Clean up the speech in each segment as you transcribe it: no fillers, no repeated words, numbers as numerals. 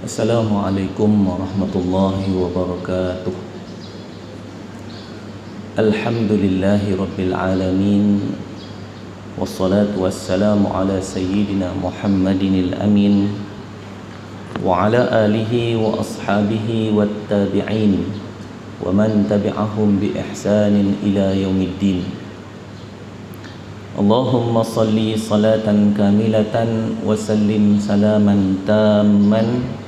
Assalamualaikum warahmatullahi wabarakatuh. Alhamdulillahi rabbil alamin. Wassalatu wassalamu ala sayyidina Muhammadinil amin wa ala alihi wa ashabihi wattabi'in wa man tabi'ahum bi ihsanin ila yaumiddin. Allahumma salli salatan kamilatan wa sallim salaman tamman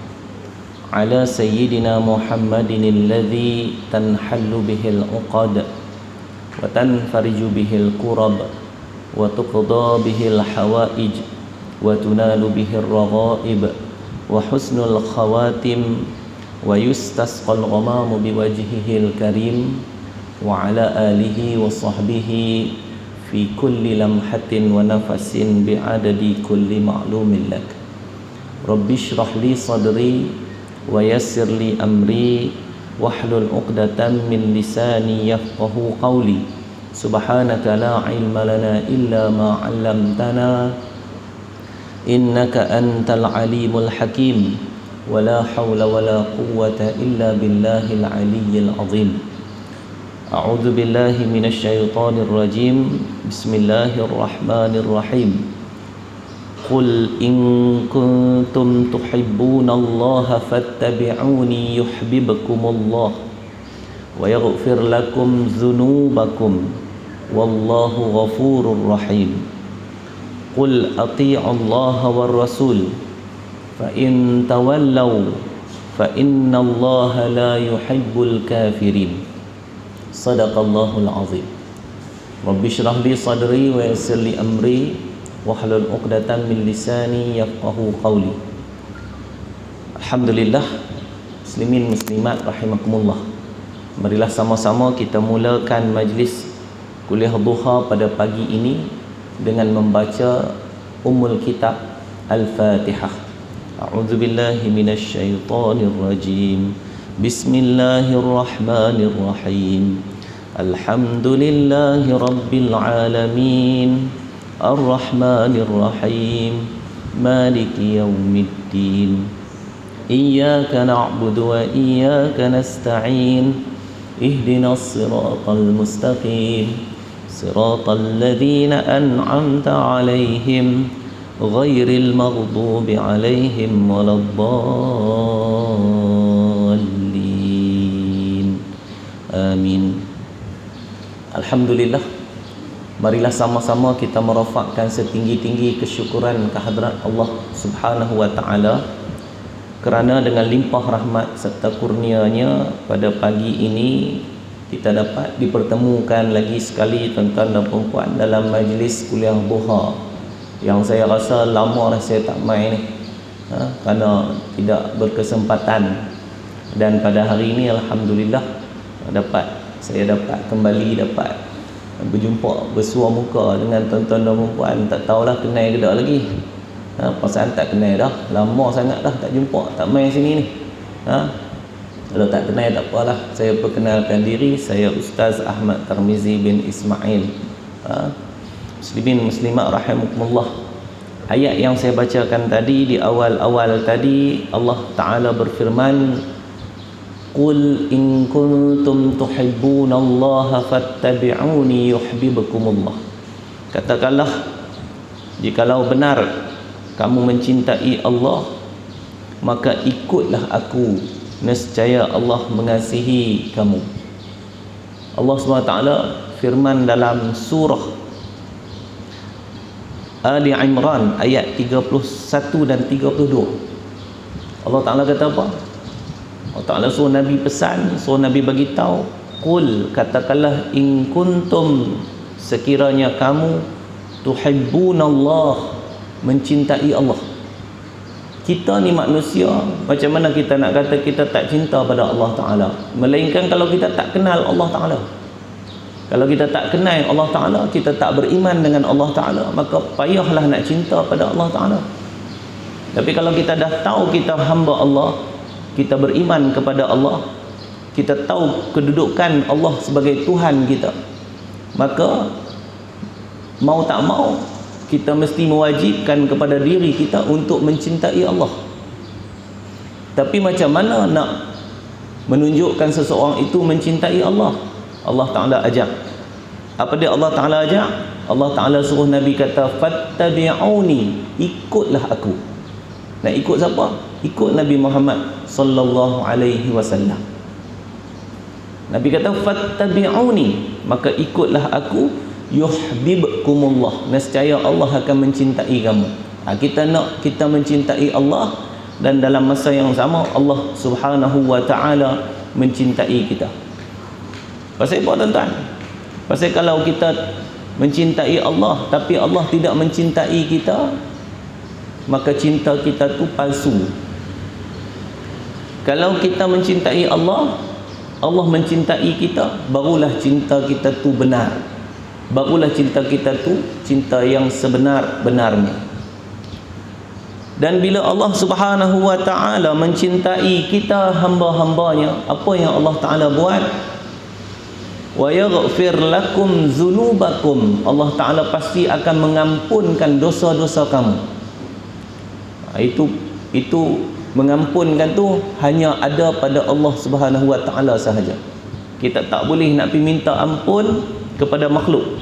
ala sayyidina Muhammadin alladhi tanhallu bihil uqad wa tanfariju bihil kurab wa tuqda bihil hawaij wa tunalu bihil raghaib wa husnul khawatim wa yustasqal ghamamu biwajhihil karim wa ala alihi wa sahbihi fi kulli lamhatin wa nafasin bi'adadi kulli ma'lumin lak. Rabbi shrah li sadri wa yassir li amri wahlul 'uqdatam min lisani yafqahu qawli. Subhanaka la ilma lana illa ma 'allamtana innaka antal alimul hakim wa la hawla wa la quwwata illa billahil aliyyil azim. A'udzu billahi minasyaitonir rajim. Bismillahirrahmanirrahim. Qul in kuntum tuhibbunallaha fattabi'uni yuhibbukumullah wa yaghfir lakum dzunubakum wallahu ghafurur rahim. Qul ati'ullaha war rasul fa in tawallaw fa innallaha la yuhibbul kafirin. Sadaqallahul azim. Rabbi shrah li sadri wa yassir li amri wahlul 'uqdatam min lisani yafqahu qawli. Alhamdulillah, muslimin muslimat rahimakumullah. Marilah sama-sama kita mulakan majlis kuliah duha pada pagi ini dengan membaca Ummul Kitab Al-Fatihah. A'udzu billahi minasyaitonir rajim. Bismillahirrahmanirrahim. Alhamdulillahi rabbil alamin. Ar-Rahmanir Rahim. Maliki yaumiddin. Iyyaka na'budu wa iyyaka nasta'in. Ihdinas siratal mustaqim. Siratal ladzina an'amta 'alaihim ghairil maghdubi 'alaihim waladdallin. Amin. Alhamdulillah, marilah sama-sama kita merafakkan setinggi-tinggi kesyukuran kehadrat Allah Subhanahu wa taala kerana dengan limpah rahmat serta kurnianya pada pagi ini kita dapat dipertemukan lagi sekali tuan-tuan dan puan-puan dalam majlis kuliah duha yang saya rasa lama dah saya tak main ni, kerana tidak berkesempatan, dan pada hari ini alhamdulillah saya dapat kembali berjumpa, bersua muka dengan tuan-tuan dan puan. Tak tahulah kenal ke tak lagi. Perasaan tak kenal dah, lama sangat dah tak jumpa, tak main sini ni. Kalau tak kenal tak apalah. Saya perkenalkan diri, saya Ustaz Ahmad Tarmizi bin Ismail. Muslimin muslimat rahimakumullah. Ayat yang saya bacakan tadi di awal-awal tadi, Allah Ta'ala berfirman, Qul in kuntum tuhibbunallaha fattabi'uni yuhibbukumullah. Katakanlah, jikalau benar kamu mencintai Allah, maka ikutlah aku, nescaya Allah mengasihi kamu. Allah SWT firman dalam surah Ali Imran ayat 31 dan 32. Allah Ta'ala kata apa? Allah Ta'ala suruh Nabi pesan, suruh Nabi bagi tahu, qul, katakanlah, in kuntum, sekiranya kamu, tuhibbunallah, mencintai Allah. Kita ni manusia, macam mana kita nak kata kita tak cinta pada Allah Ta'ala? Melainkan kalau kita tak kenal Allah Ta'ala. Kalau kita tak kenal Allah Ta'ala, kita tak beriman dengan Allah Ta'ala, maka payahlah nak cinta pada Allah Ta'ala. Tapi kalau kita dah tahu kita hamba Allah, kita beriman kepada Allah, kita tahu kedudukan Allah sebagai Tuhan kita, maka mau tak mau kita mesti mewajibkan kepada diri kita untuk mencintai Allah. Tapi macam mana nak menunjukkan seseorang itu mencintai Allah? Allah Ta'ala ajak. Apa dia Allah Ta'ala ajak? Allah Ta'ala suruh Nabi kata, fattabi'uni, ikutlah aku. Nak ikut siapa? Ikut Nabi Muhammad sallallahu alaihi wasallam. Nabi kata fattabi'uni, maka ikutlah aku, yuhibbukumullah, nescaya Allah akan mencintai kamu. Kita nak kita mencintai Allah, dan dalam masa yang sama Allah Subhanahu wa ta'ala mencintai kita. Pasal apa tuan-tuan? Pasal kalau kita mencintai Allah tapi Allah tidak mencintai kita, maka cinta kita tu palsu. Kalau kita mencintai Allah, Allah mencintai kita, barulah cinta kita tu benar. Barulah cinta kita tu cinta yang sebenar-benarnya. Dan bila Allah Subhanahu wa ta'ala mencintai kita hamba-hambanya, apa yang Allah Ta'ala buat? Wa yaghfir lakum dzunubakum, Allah Ta'ala pasti akan mengampunkan dosa-dosa kamu. Itu mengampunkan tu hanya ada pada Allah Subhanahu wa ta'ala sahaja. Kita tak boleh nak pergi minta ampun kepada makhluk.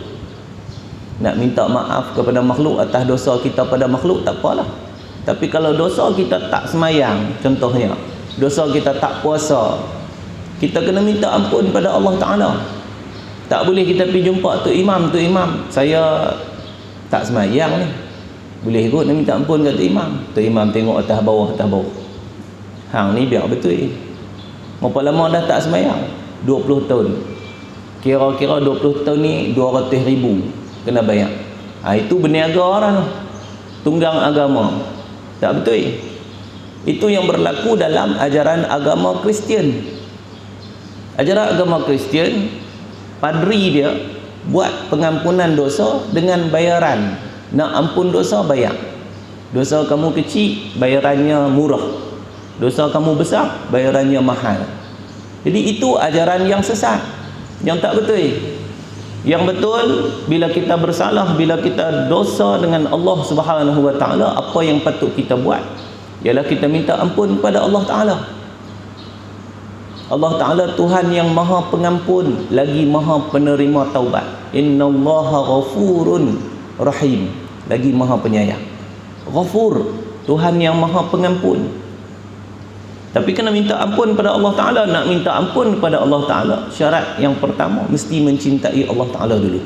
Nak minta maaf kepada makhluk atas dosa kita pada makhluk, tak apalah. Tapi kalau dosa kita tak semayang, contohnya dosa kita tak puasa, kita kena minta ampun pada Allah Ta'ala. Tak boleh kita pergi jumpa Tok Imam, saya tak semayang ni, boleh kot nak minta ampun kat Tok Imam. Tok Imam tengok atas bawah. Hang ni biar betul. Berapa lama dah tak semayang? 20 tahun. Kira-kira 20 tahun ni 200,000 kena bayar. Itu berniaga orang tu, tunggang agama. Tak betul. Itu yang berlaku dalam ajaran agama Kristian. Ajaran agama Kristian, padri dia buat pengampunan dosa dengan bayaran. Nak ampun dosa, bayar. Dosa kamu kecil, bayarannya murah. Dosa kamu besar, bayarannya mahal. Jadi itu ajaran yang sesat, yang tak betul. Yang betul, bila kita bersalah, bila kita dosa dengan Allah Subhanahu wa ta'ala, apa yang patut kita buat ialah kita minta ampun kepada Allah Ta'ala. Allah Ta'ala Tuhan yang maha pengampun, lagi maha penerima taubat. Innallaha ghafurun rahim, lagi maha penyayang. Ghafur, Tuhan yang maha pengampun. Tapi kena minta ampun pada Allah Ta'ala. Nak minta ampun pada Allah Ta'ala, syarat yang pertama mesti mencintai Allah Ta'ala dulu.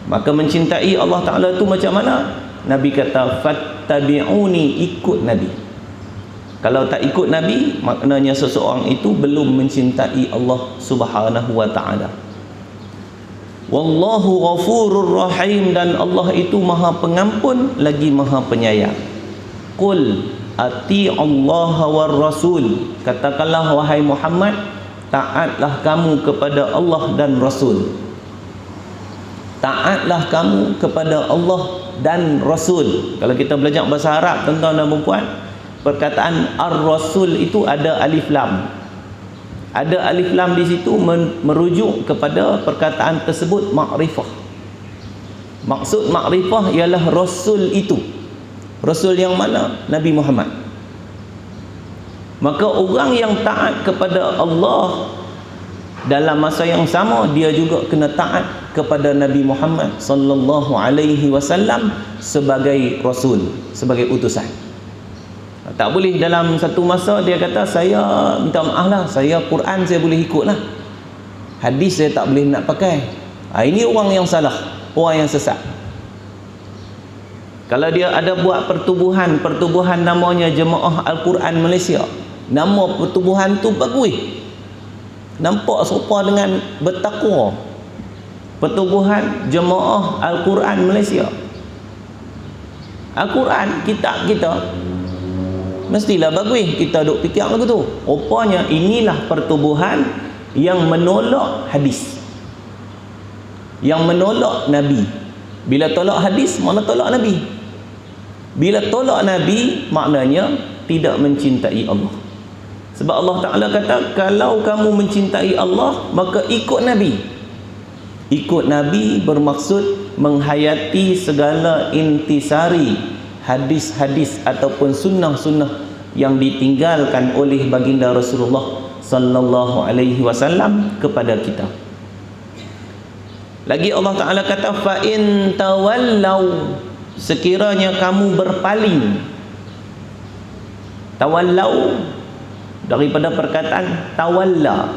Maka mencintai Allah Ta'ala tu macam mana? Nabi kata fattabi'uni, ikut Nabi. Kalau tak ikut Nabi, maknanya seseorang itu belum mencintai Allah Subhanahu wa ta'ala. Wallahu ghafurur rahim, dan Allah itu maha pengampun lagi maha penyayang. Qul ati'allaha war rasul, katakanlah wahai Muhammad, taatlah kamu kepada Allah dan Rasul. Taatlah kamu kepada Allah dan Rasul. Kalau kita belajar bahasa Arab, tuan-tuan dan puan, perkataan ar-rasul itu ada alif lam. Ada alif lam di situ merujuk kepada perkataan tersebut makrifah. Maksud makrifah ialah Rasul itu. Rasul yang mana? Nabi Muhammad. Maka orang yang taat kepada Allah, dalam masa yang sama dia juga kena taat kepada Nabi Muhammad sallallahu alaihi wasallam sebagai rasul, sebagai utusan. Tak boleh dalam satu masa dia kata, saya minta maaf lah, saya Quran saya boleh ikut lah, hadis saya tak boleh nak pakai. Ini orang yang salah, orang yang sesat. Kalau dia ada buat pertubuhan namanya Jemaah Al-Quran Malaysia, nama pertubuhan tu bagus, nampak serupa dengan bertakwa, pertubuhan Jemaah Al-Quran Malaysia. Al-Quran, kitab kita mestilah bagus, kita duk fikir lagu tu. Rupanya inilah pertubuhan yang menolak hadis, yang menolak Nabi. Bila tolak hadis, mana tolak Nabi. Bila tolak Nabi, maknanya tidak mencintai Allah. Sebab Allah Ta'ala kata, kalau kamu mencintai Allah, maka ikut Nabi. Ikut Nabi bermaksud menghayati segala intisari hadis-hadis ataupun sunnah-sunnah yang ditinggalkan oleh baginda Rasulullah sallallahu alaihi wasallam kepada kita. Lagi Allah Ta'ala kata, fa in tawallau, sekiranya kamu berpaling. Tawallau daripada perkataan tawalla.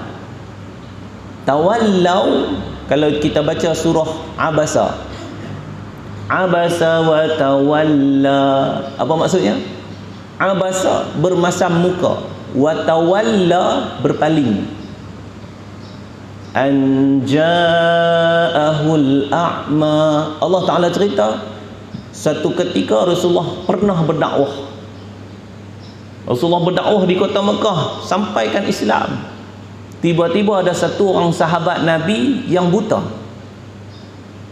Tawallau, kalau kita baca surah Abasa, Abasa wa tawalla, apa maksudnya? Abasa bermasam muka, wa tawalla berpaling. An ja'ahul a'ma. Allah Ta'ala cerita, satu ketika Rasulullah pernah berdakwah. Rasulullah berdakwah di kota Mekah, sampaikan Islam. Tiba-tiba ada satu orang sahabat Nabi yang buta,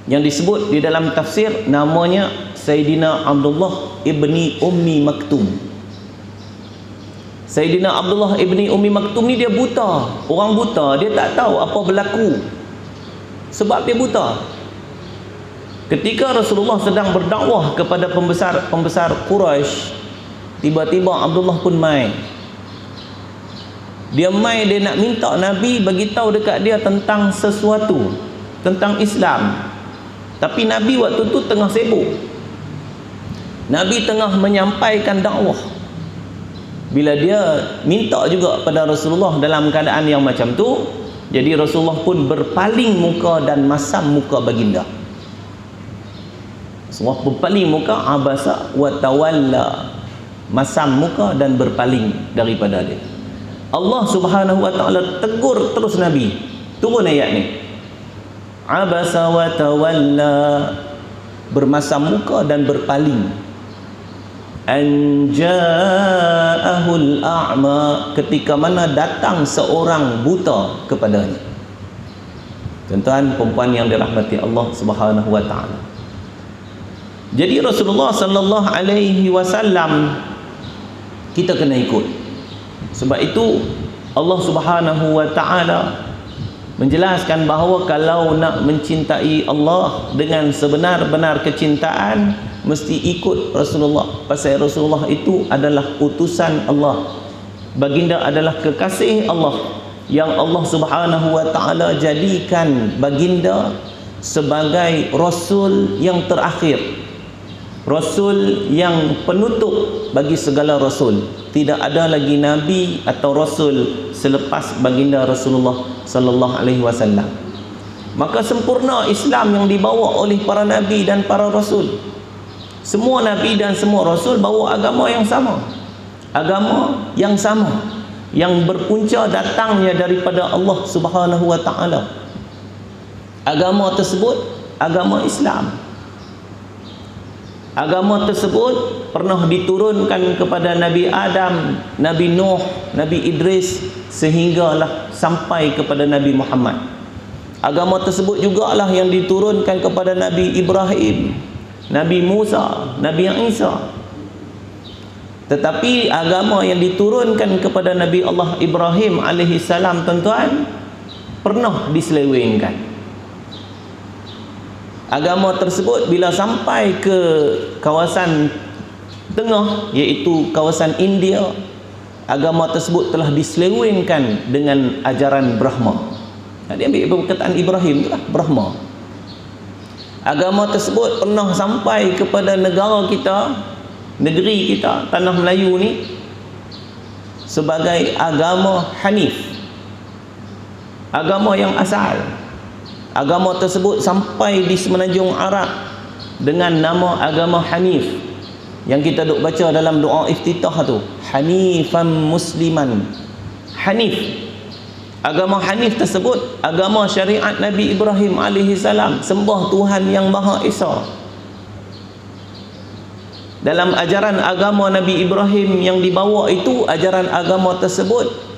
yang disebut di dalam tafsir namanya Sayyidina Abdullah ibni Ummi Maktum. Sayyidina Abdullah ibni Ummi Maktum ni dia buta. Orang buta, dia tak tahu apa berlaku sebab dia buta. Ketika Rasulullah sedang berdakwah kepada pembesar Quraisy, tiba-tiba Abdullah pun mai. Dia nak minta Nabi bagi tahu dekat dia tentang sesuatu, tentang Islam. Tapi Nabi waktu tu tengah sibuk. Nabi tengah menyampaikan dakwah. Bila dia minta juga pada Rasulullah dalam keadaan yang macam tu, jadi Rasulullah pun berpaling muka dan masam muka baginda. Rasulullah berpaling muka, abasa wa tawalla, masam muka dan berpaling daripada dia. Allah Subhanahu wa Ta'ala tegur terus Nabi. Turun ayat ni. Abasa wa tawalla, bermasam muka dan berpaling. An ja'ahul a'ma, ketika mana datang seorang buta kepadanya. Tuan-tuan, perempuan yang dirahmati Allah Subhanahu wa Ta'ala. Jadi Rasulullah sallallahu alaihi wasallam kita kena ikut. Sebab itu Allah Subhanahu wa Ta'ala menjelaskan bahawa kalau nak mencintai Allah dengan sebenar-benar kecintaan, mesti ikut Rasulullah. Pasal Rasulullah itu adalah utusan Allah. Baginda adalah kekasih Allah yang Allah Subhanahu wa Ta'ala jadikan baginda sebagai Rasul yang terakhir, Rasul yang penutup bagi segala Rasul. Tidak ada lagi Nabi atau Rasul selepas baginda Rasulullah sallallahu alaihi wasallam. Maka sempurna Islam yang dibawa oleh para Nabi dan para Rasul. Semua Nabi dan semua Rasul bawa agama yang sama. Agama yang sama, yang berpunca datangnya daripada Allah Subhanahu wa Ta'ala. Agama tersebut agama Islam. Agama tersebut pernah diturunkan kepada Nabi Adam, Nabi Nuh, Nabi Idris, sehinggalah sampai kepada Nabi Muhammad. Agama tersebut jugalah yang diturunkan kepada Nabi Ibrahim, Nabi Musa, Nabi Isa. Tetapi agama yang diturunkan kepada Nabi Allah Ibrahim alaihi salam, tuan-tuan, pernah diselewengkan. Agama tersebut bila sampai ke kawasan tengah, iaitu kawasan India, agama tersebut telah diselewengkan dengan ajaran Brahma. Dia ambil perkataan Ibrahim itulah, Brahma. Agama tersebut pernah sampai kepada negara kita, negeri kita, tanah Melayu ni, sebagai agama Hanif, agama yang asal. Agama tersebut sampai di semenanjung Arab dengan nama agama Hanif, yang kita duk baca dalam doa iftitah tu, Hanifan Musliman. Hanif, agama Hanif tersebut agama syariat Nabi Ibrahim alaihi salam, sembah Tuhan yang Maha Esa. Dalam ajaran agama Nabi Ibrahim yang dibawa itu, ajaran agama tersebut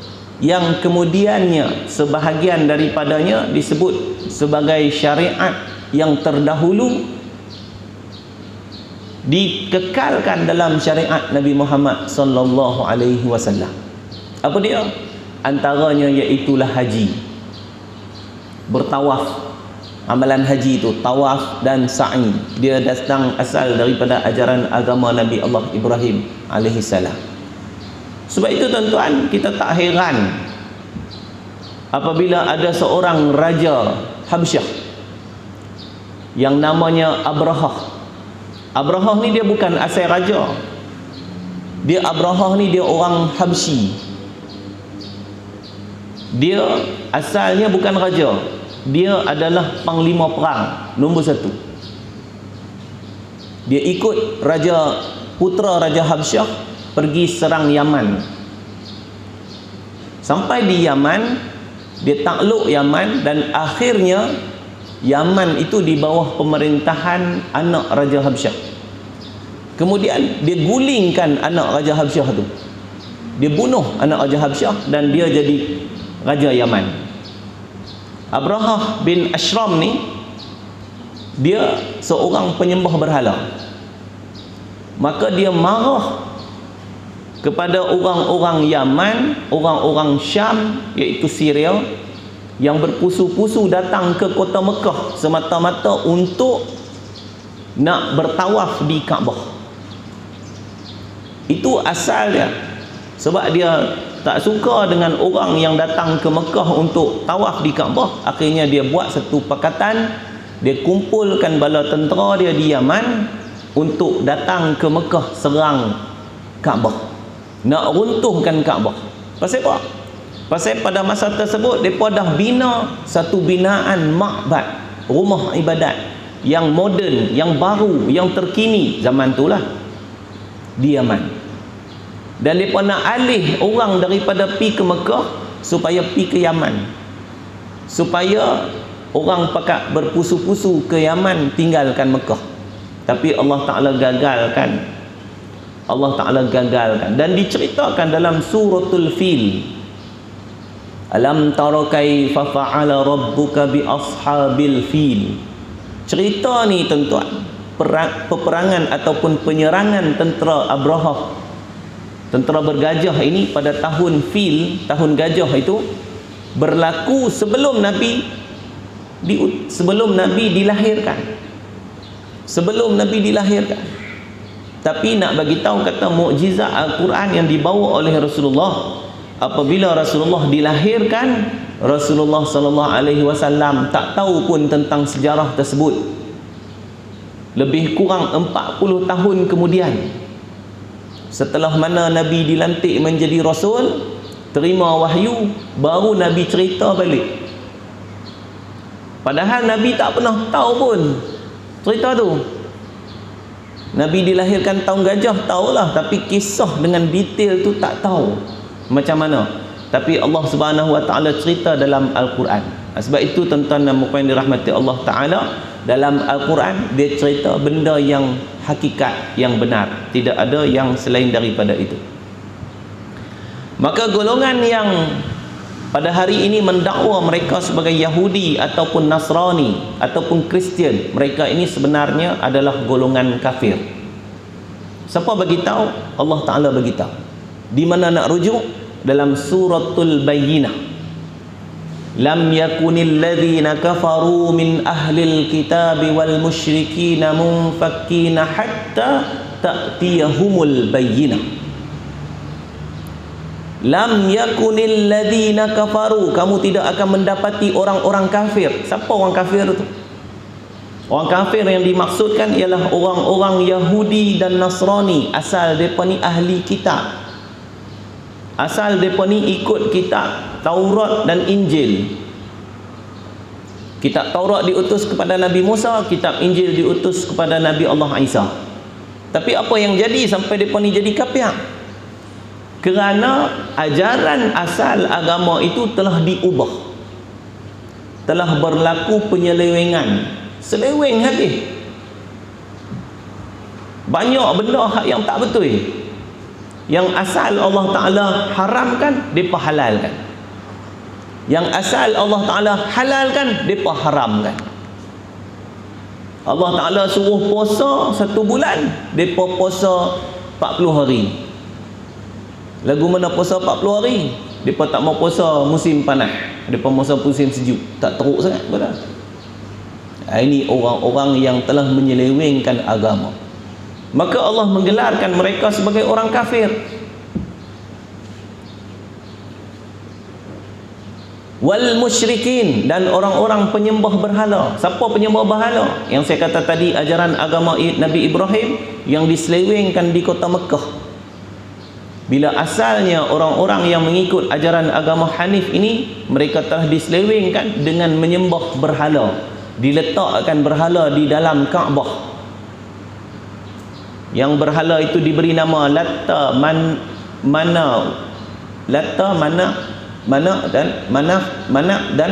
yang kemudiannya sebahagian daripadanya disebut sebagai syariat yang terdahulu, dikekalkan dalam syariat Nabi Muhammad sallallahu alaihi wasallam. Apa dia? Antaranya iaitulah haji, bertawaf. Amalan haji itu tawaf dan sa'i, dia datang asal daripada ajaran agama Nabi Allah Ibrahim alaihi salam. Sebab itu tuan-tuan, kita tak heran apabila ada seorang raja Habsyah yang namanya Abrahah. Abrahah ni dia bukan asal raja. Dia Abrahah ni dia orang Habsyi. Dia asalnya bukan raja. Dia adalah panglima perang nombor 1. Dia ikut putera Raja Habsyah pergi serang Yaman. Sampai di Yaman, dia takluk Yaman, dan akhirnya Yaman itu di bawah pemerintahan anak Raja Habsyah. Kemudian dia gulingkan anak Raja Habsyah tu. Dia bunuh anak Raja Habsyah dan dia jadi Raja Yaman. Abrahah bin Ashram ni, dia seorang penyembah berhala. Maka dia marah kepada orang-orang Yaman, orang-orang Syam, iaitu Syria, yang berpusu-pusu datang ke kota Mekah semata-mata untuk nak bertawaf di Kaabah. Itu asalnya. Sebab dia tak suka dengan orang yang datang ke Mekah untuk tawaf di Kaabah. Akhirnya dia buat satu pakatan. Dia kumpulkan bala tentera dia di Yaman untuk datang ke Mekah serang Kaabah, nak runtuhkan Kaabah. Pasal apa? Pasal pada masa tersebut mereka dah bina satu binaan makbad, rumah ibadat yang moden, yang baru, yang terkini zaman itulah di Yaman. Dan mereka nak alih orang daripada pi ke Mekah supaya pi ke Yaman, supaya orang pakat berpusu-pusu ke Yaman tinggalkan Mekah. Tapi Allah Ta'ala gagalkan. Allah Ta'ala gagalkan. Dan diceritakan dalam suratul Fil, alam tara kaifa fa'ala rabbuka bi ashabil fil. Cerita ni tuan-tuan, peperangan ataupun penyerangan tentera Abrahah, tentera bergajah ini pada tahun Fil, tahun gajah itu, berlaku sebelum Nabi dilahirkan. Sebelum Nabi dilahirkan. Tapi nak bagi tahu kata mukjizat Al-Quran yang dibawa oleh Rasulullah, apabila Rasulullah dilahirkan, Rasulullah sallallahu alaihi wasallam tak tahu pun tentang sejarah tersebut. Lebih kurang 40 tahun kemudian, setelah mana Nabi dilantik menjadi Rasul, terima wahyu, baru Nabi cerita balik. Padahal Nabi tak pernah tahu pun cerita tu. Nabi dilahirkan tahun gajah tahulah, tapi kisah dengan detail tu tak tahu macam mana. Tapi Allah Subhanahu Wa Taala cerita dalam Al-Quran. Sebab itu tuan-tuan dan puan yang dirahmati Allah Taala, dalam Al-Quran dia cerita benda yang hakikat, yang benar, tidak ada yang selain daripada itu. Maka golongan yang pada hari ini mendakwa mereka sebagai Yahudi ataupun Nasrani ataupun Kristian, mereka ini sebenarnya adalah golongan kafir. Siapa bagi tahu? Allah Taala bagi tahu. Di mana nak rujuk? Dalam suratul Bayyinah. Lam yakunil ladzina kafaru min ahlil kitabi wal musyrikina munfakkina hatta ta'tiyahumul bayyinah. Lam yakunil ladzina kafaru, kamu tidak akan mendapati orang-orang kafir. Siapa orang kafir itu? Orang kafir yang dimaksudkan ialah orang-orang Yahudi dan Nasrani. Asal mereka ni ahli kitab, asal mereka ni ikut kitab Taurat dan Injil. Kitab Taurat diutus kepada Nabi Musa, kitab Injil diutus kepada Nabi Allah Isa. Tapi apa yang jadi sampai mereka ni jadi kafir? Kerana ajaran asal agama itu telah diubah, telah berlaku penyelewengan, seleweng habis. Banyak benda yang tak betul, yang asal Allah Ta'ala haramkan, mereka halalkan. Yang asal Allah Ta'ala halalkan, mereka haramkan. Allah Ta'ala suruh puasa 1 bulan, mereka puasa 40 hari. Lagu mana puasa 40 hari? Mereka tak mau puasa musim panas, mereka puasa musim sejuk. Tak teruk sangat betul. Ini orang-orang yang telah menyelewengkan agama. Maka Allah menggelarkan mereka sebagai orang kafir. wal musyrikin, dan orang-orang penyembah berhala. Siapa penyembah berhala? Yang saya kata tadi, ajaran agama Nabi Ibrahim yang diselewengkan di kota Mekah. Bila asalnya orang-orang yang mengikut ajaran agama Hanif ini, mereka telah diselewengkan dengan menyembah berhala, diletakkan berhala di dalam Kaabah. Yang berhala itu diberi nama Latta, Manat dan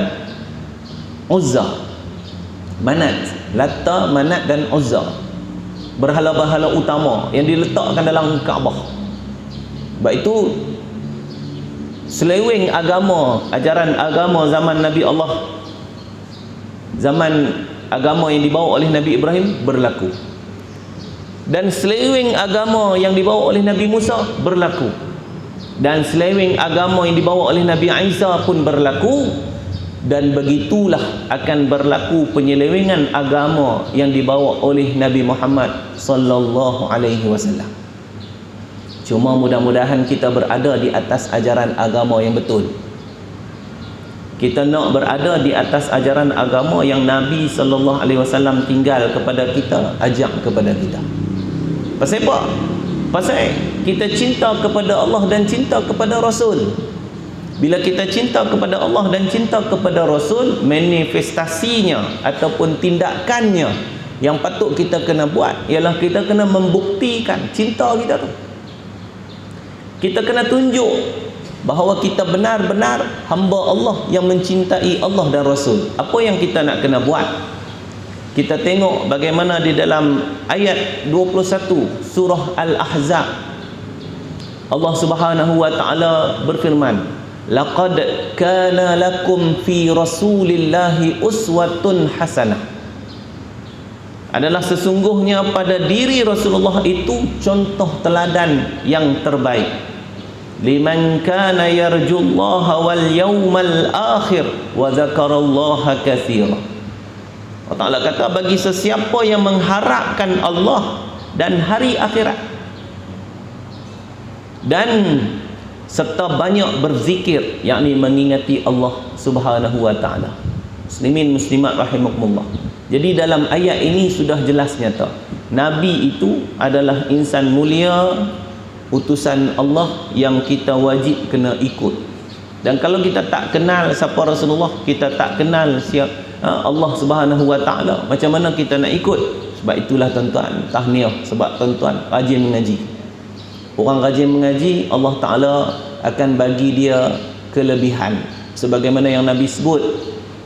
Uzza. Latta, Manat dan Uzza, berhala-berhala utama yang diletakkan dalam Kaabah. Sebab itu seleweng agama, ajaran agama zaman Nabi Allah, zaman agama yang dibawa oleh Nabi Ibrahim berlaku, dan seleweng agama yang dibawa oleh Nabi Musa berlaku, dan seleweng agama yang dibawa oleh Nabi Isa pun berlaku. Dan begitulah akan berlaku penyelewengan agama yang dibawa oleh Nabi Muhammad sallallahu alaihi wasallam. Cuma mudah-mudahan kita berada di atas ajaran agama yang betul. Kita nak berada di atas ajaran agama yang Nabi sallallahu alaihi wasallam tinggal kepada kita, ajak kepada kita. Pasal apa? Pasal kita cinta kepada Allah dan cinta kepada Rasul. Bila kita cinta kepada Allah dan cinta kepada Rasul, manifestasinya ataupun tindakannya yang patut kita kena buat ialah kita kena membuktikan cinta kita tu. Kita kena tunjuk bahawa kita benar-benar hamba Allah yang mencintai Allah dan Rasul. Apa yang kita nak kena buat? Kita tengok bagaimana di dalam ayat 21 surah Al-Ahzab, Allah Subhanahu wa taala berfirman, laqad kana lakum fi rasulillahi uswatun hasanah. Adalah sesungguhnya pada diri Rasulullah itu contoh teladan yang terbaik. Liman kana yarjullaha wal yawmal akhir wa dzakarallaha katsira. Allah Ta'ala kata, bagi sesiapa yang mengharapkan Allah dan hari akhirat, dan serta banyak berzikir, yakni mengingati Allah Subhanahu wa taala. Muslimin muslimat rahimakumullah. Jadi dalam ayat ini sudah jelas nyata, Nabi itu adalah insan mulia, utusan Allah yang kita wajib kena ikut. Dan kalau kita tak kenal siapa Rasulullah, kita tak kenal siapa Allah Subhanahu wa taala, macam mana kita nak ikut? Sebab itulah tuan-tuan, tahniah sebab tuan-tuan rajin mengaji. Orang rajin mengaji, Allah Ta'ala akan bagi dia kelebihan. Sebagaimana yang Nabi sebut,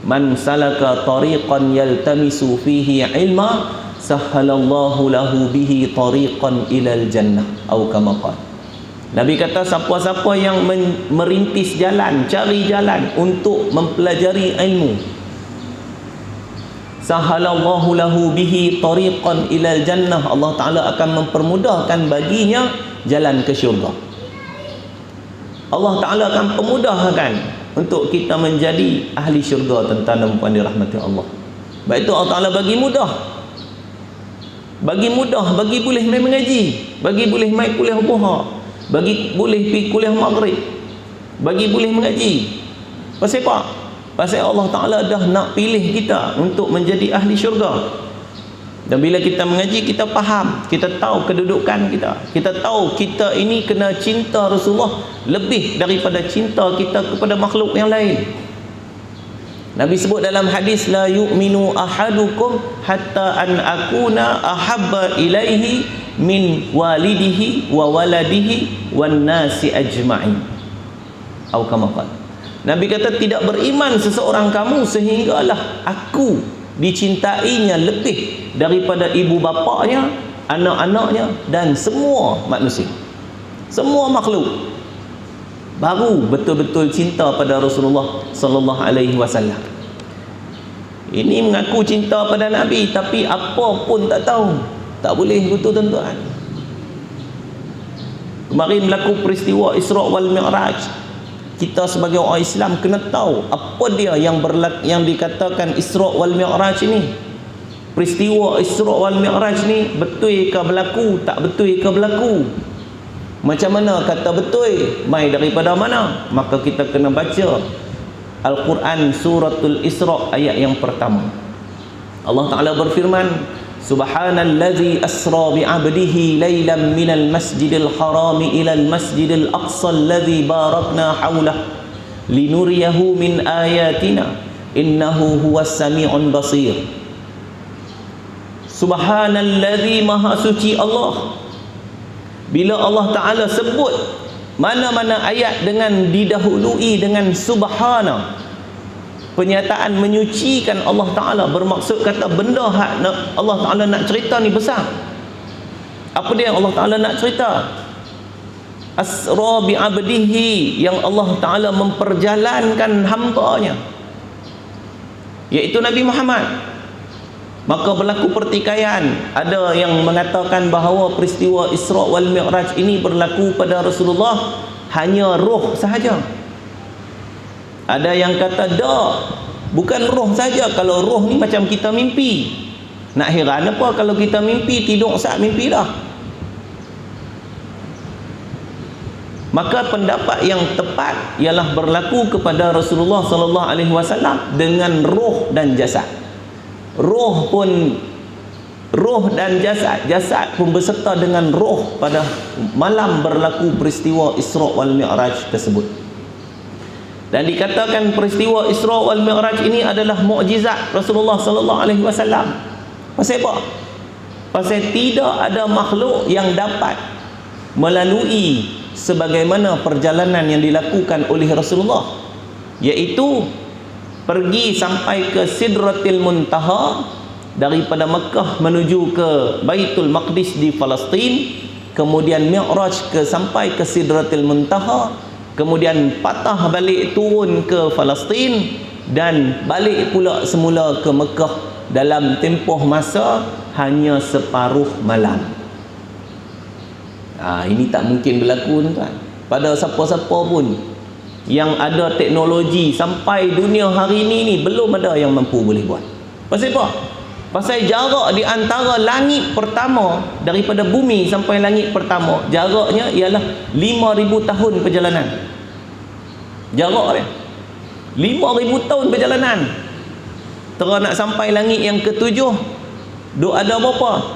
man salaka tariqan yaltamisu fihi ilma, sahhalallahu lahu bihi tariqan ilal jannah, atau kama qala. Nabi kata, siapa-siapa yang merintis jalan, cari jalan untuk mempelajari ilmu, sahhalallahu lahu bihi tariqan ilal jannah, Allah Ta'ala akan mempermudahkan baginya jalan ke syurga. Allah Ta'ala akan pemudahkan untuk kita menjadi ahli syurga, tuan-tuan dan puan dirahmati Allah. Baik itu Allah Ta'ala bagi mudah, bagi boleh main mengaji, bagi boleh main kuliah duha, bagi boleh pergi kuliah maghrib, bagi boleh mengaji. Pasal apa? Pasal Allah Ta'ala dah nak pilih kita untuk menjadi ahli syurga. Dan bila kita mengaji, kita faham, kita tahu kedudukan kita, kita tahu kita ini kena cinta Rasulullah lebih daripada cinta kita kepada makhluk yang lain. Nabi sebut dalam hadis, la yu'minu ahadukum hatta an akuna ahabba ilaihi min walidihi wa waladihi wan nasi ajma'in, atau kama qala. Nabi kata, tidak beriman seseorang kamu sehinggalah aku dicintainya lebih daripada ibu bapanya, anak-anaknya, dan semua manusia, semua makhluk. Baru betul-betul cinta pada Rasulullah sallallahu alaihi wasallam. Ini mengaku cinta pada Nabi, tapi apa pun tak tahu. Tak boleh betul, tuan-tuan. Kemarin berlaku peristiwa Isra wal Mi'raj. Kita sebagai orang Islam kena tahu apa dia yang dikatakan Isra wal Mi'raj ini. Peristiwa Isra wal Mi'raj ni betul ke berlaku, tak betul ke berlaku? Macam mana kata betul? Mai daripada mana? Maka kita kena baca Al-Quran suratul Isra ayat yang pertama. Allah Ta'ala berfirman, Subhanallazi asra bi'abdihi laylan minal masjidil harami ilal masjidil aqsa alladzi barakna hawlah linuriyahu min ayatina innahu huwas sami'un basir. Subhanallazi, maha suci Allah. Bila Allah Ta'ala sebut mana-mana ayat dengan didahului dengan subhana, penyataan menyucikan Allah Ta'ala, bermaksud kata benda hak Allah Ta'ala nak cerita ni besar. Apa dia yang Allah Ta'ala nak cerita? Asra bi'abdihi, yang Allah Ta'ala memperjalankan hambanya, iaitu Nabi Muhammad. Maka berlaku pertikaian. Ada yang mengatakan bahawa peristiwa Isra wal Mi'raj ini berlaku pada Rasulullah hanya roh sahaja. Ada yang kata dak, bukan roh saja. Kalau roh ni macam kita mimpi, nak heran apa kalau kita mimpi tidur saat mimpi dah. Maka pendapat yang tepat ialah berlaku kepada Rasulullah sallallahu alaihi wasallam dengan roh dan jasad. Roh dan jasad pun berserta dengan roh pada malam berlaku peristiwa Isra wal Mi'raj tersebut. Dan dikatakan peristiwa Isra wal Mi'raj ini adalah mukjizat Rasulullah sallallahu alaihi wasallam. Pasal apa? Pasal tidak ada makhluk yang dapat melalui sebagaimana perjalanan yang dilakukan oleh Rasulullah, iaitu pergi sampai ke Sidratil Muntaha, daripada Mekah menuju ke Baitul Maqdis di Palestin, kemudian Mi'raj sampai ke Sidratil Muntaha, kemudian patah balik turun ke Palestin dan balik pula semula ke Mekah dalam tempoh masa hanya separuh malam. Ini tak mungkin berlaku, tuan. Pada siapa-siapa pun yang ada teknologi sampai dunia hari ini belum ada yang mampu boleh buat. Pasal apa? Pasal jarak di antara langit pertama, daripada bumi sampai langit pertama, jaraknya ialah 5,000 tahun perjalanan. Jarak dia 5,000 tahun perjalanan. Terus nak sampai langit yang ketujuh, duk ada berapa?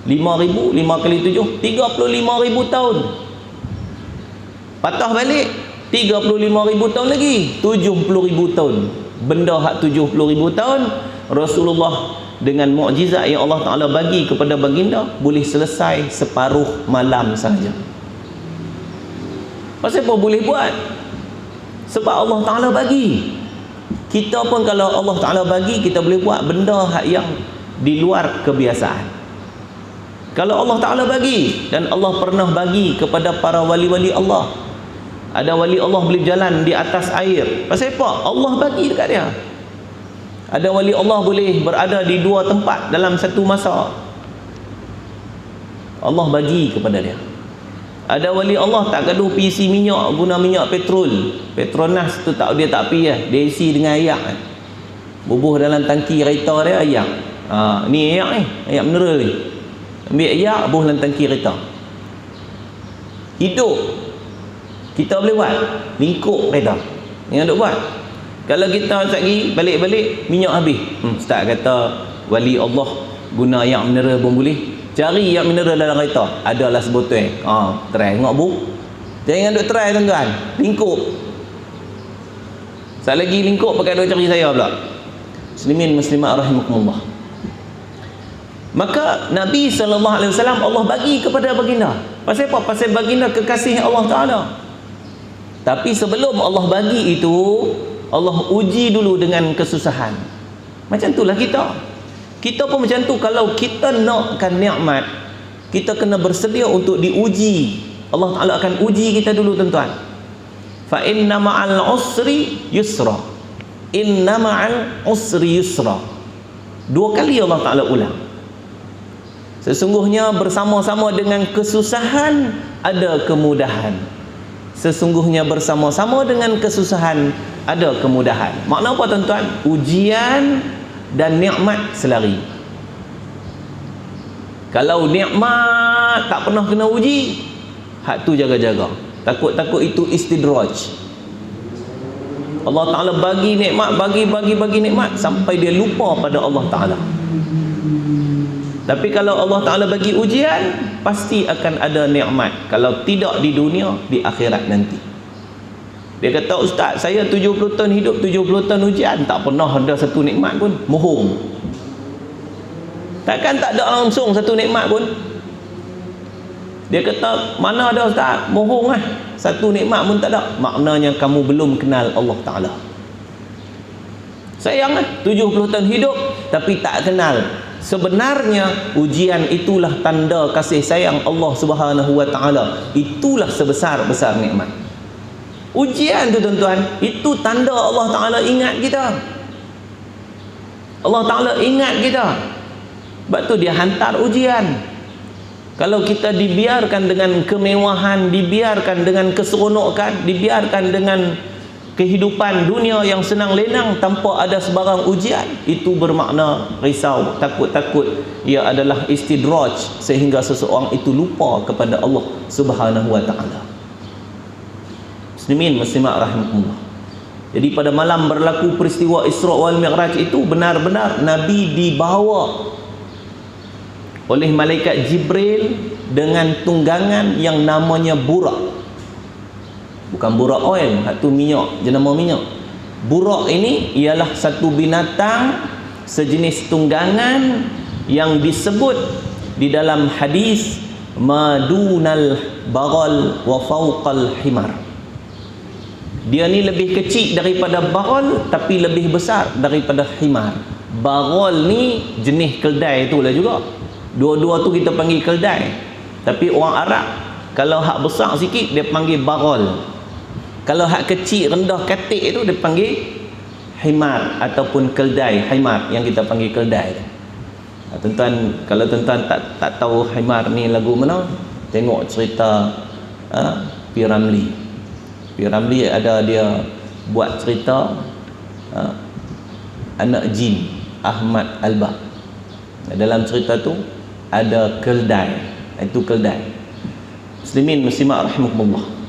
5,000, 5 kali 7, 35,000 tahun. Patah balik 35,000 tahun lagi, 70,000 tahun. Benda hak 70,000 tahun, Rasulullah dengan mukjizat yang Allah Ta'ala bagi kepada baginda boleh selesai separuh malam sahaja. Pasal apa boleh buat? Sebab Allah Ta'ala bagi. Kita pun kalau Allah Ta'ala bagi, kita boleh buat benda hak yang di luar kebiasaan. Kalau Allah Ta'ala bagi, dan Allah pernah bagi kepada para wali-wali Allah. Ada wali Allah boleh jalan di atas air. Pasal apa? Allah bagi dekat dia. Ada wali Allah boleh berada di dua tempat dalam satu masa. Allah bagi kepada dia. Ada wali Allah tak gaduh isi minyak, guna minyak petrol. Petronas tu tak, dia tak pi lah. Dia isi dengan ayak. Bubuh dalam tangki kereta dia ayak. Ni ayak ni, ayak mineral ni. Ambil ayak, bubuh dalam tangki kereta. Hidup kita boleh buat lingkup kereta yang duk buat. Kalau kita lagi balik-balik minyak habis, ustaz kata wali Allah guna ayak mineral pun boleh. Cari ayak mineral dalam kereta, adalah sebotol. Try tengok bu. Jangan duk try tuan-tuan, lingkup. Sekali lagi lingkup pakai duk cari saya pula. Muslimin muslimat rahimakumullah. Maka Nabi SAW Allah bagi kepada baginda. Pasal apa? Pasal baginda kekasih Allah Ta'ala. Tapi sebelum Allah bagi itu, Allah uji dulu dengan kesusahan. Macam itulah kita. Kita pun macam tu. Kalau kita nakkan nikmat, kita kena bersedia untuk diuji. Allah Ta'ala akan uji kita dulu, tuan-tuan. Fa inna ma'al usri yusra. Inna ma'al usri yusra. 2 kali Allah Ta'ala ulang. Sesungguhnya bersama-sama dengan kesusahan ada kemudahan. Sesungguhnya bersama-sama dengan kesusahan ada kemudahan. Makna apa, tuan-tuan? Ujian dan nikmat selari. Kalau nikmat tak pernah kena uji, hak tu jaga-jaga. Takut-takut itu istidraj. Allah Ta'ala bagi nikmat, bagi nikmat sampai dia lupa pada Allah Ta'ala. Tapi kalau Allah Ta'ala bagi ujian, pasti akan ada nikmat. Kalau tidak di dunia, di akhirat nanti. Dia kata, ustaz, saya 70 tahun hidup, 70 tahun ujian, tak pernah ada satu nikmat pun. Mohong. Takkan tak ada langsung satu nikmat pun. Dia kata, mana ada ustaz? Mohong lah. Satu nikmat pun tak ada. Maknanya kamu belum kenal Allah Ta'ala. Sayang lah, 70 tahun hidup tapi tak kenal. Sebenarnya ujian itulah tanda kasih sayang Allah Subhanahu wa Ta'ala. Itulah sebesar-besar nikmat. Ujian tu tuan-tuan, itu tanda Allah Ta'ala ingat kita. Allah Ta'ala ingat kita. Sebab tu dia hantar ujian. Kalau kita dibiarkan dengan kemewahan, dibiarkan dengan keseronokan, dibiarkan dengan kehidupan dunia yang senang lenang tanpa ada sebarang ujian, itu bermakna risau, takut-takut ia adalah istidraj sehingga seseorang itu lupa kepada Allah Subhanahu wa Ta'ala. Muslimin muslimat rahimakumullah. Jadi pada malam berlaku peristiwa Isra wal Mi'raj itu benar-benar Nabi dibawa oleh malaikat Jibril dengan tunggangan yang namanya burak. Bukan burak oil, itu minyak, jenama minyak. Burak ini ialah satu binatang sejenis tunggangan yang disebut di dalam hadis madunal bagal wa fawqal himar. Dia ni lebih kecil daripada bagal tapi lebih besar daripada himar. Bagal ni jenis keldai itulah juga. Dua-dua tu kita panggil keldai. Tapi orang Arab kalau hak besar sikit dia panggil bagal. Kalau hak kecil rendah katik itu dia panggil himar ataupun keldai. Himar yang kita panggil keldai. Tuan-tuan, kalau tuan-tuan tak tahu himar ni lagu mana, tengok cerita P. Ramlee. P. Ramlee ada dia buat cerita anak jin Ahmad Alba. Dalam cerita tu ada keldai. Itu keldai. Muslimin muslimat rahimakumullah.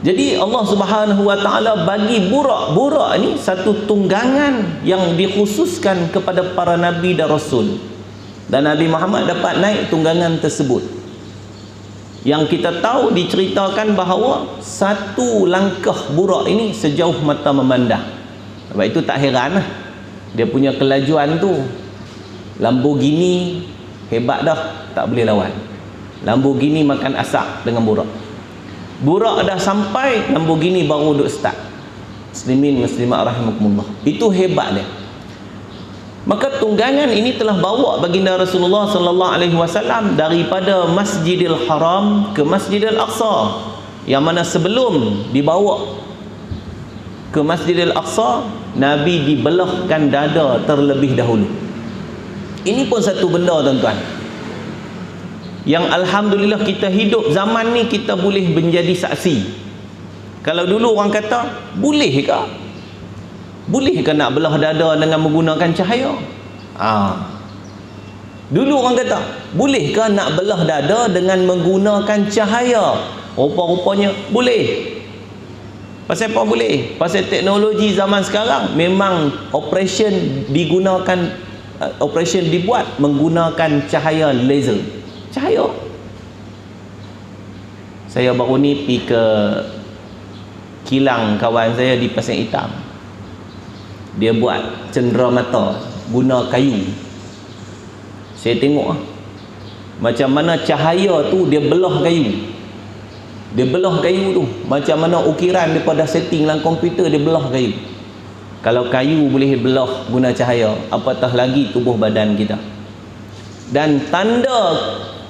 Jadi Allah Subhanahu wa Ta'ala bagi burak. Burak ni satu tunggangan yang dikhususkan kepada para nabi dan rasul. Dan Nabi Muhammad dapat naik tunggangan tersebut. Yang kita tahu diceritakan bahawa satu langkah burak ini sejauh mata memandang. Sebab itu tak heran lah. Dia punya kelajuan tu Lamborghini hebat dah, tak boleh lawan. Lamborghini makan asap dengan burak. Burak dah sampai, Lamborghini baru duk start. Muslimin muslimat rahimakumullah. Itu hebat dia. Maka tunggangan ini telah bawa baginda Rasulullah sallallahu alaihi wasallam daripada Masjidil Haram ke Masjidil Aqsa. Yang mana sebelum dibawa ke Masjidil Aqsa, Nabi dibelahkan dada terlebih dahulu. Ini pun satu benda tuan-tuan, yang alhamdulillah kita hidup zaman ni kita boleh menjadi saksi. Kalau dulu orang kata, boleh ke? Boleh ke nak belah dada dengan menggunakan cahaya? Dulu orang kata, boleh ke nak belah dada dengan menggunakan cahaya? Rupa-rupanya boleh. Pasal apa boleh? Pasal teknologi zaman sekarang memang operation digunakan, operation dibuat menggunakan cahaya laser. Cahaya. Saya baru ni pergi ke kilang kawan saya di Pasir Hitam. Dia buat cendera mata guna kayu. Saya tengok macam mana cahaya tu dia belah kayu. Dia belah kayu tu macam mana ukiran daripada setting dalam komputer, dia belah kayu. Kalau kayu boleh belah guna cahaya, apatah lagi tubuh badan kita. Dan tanda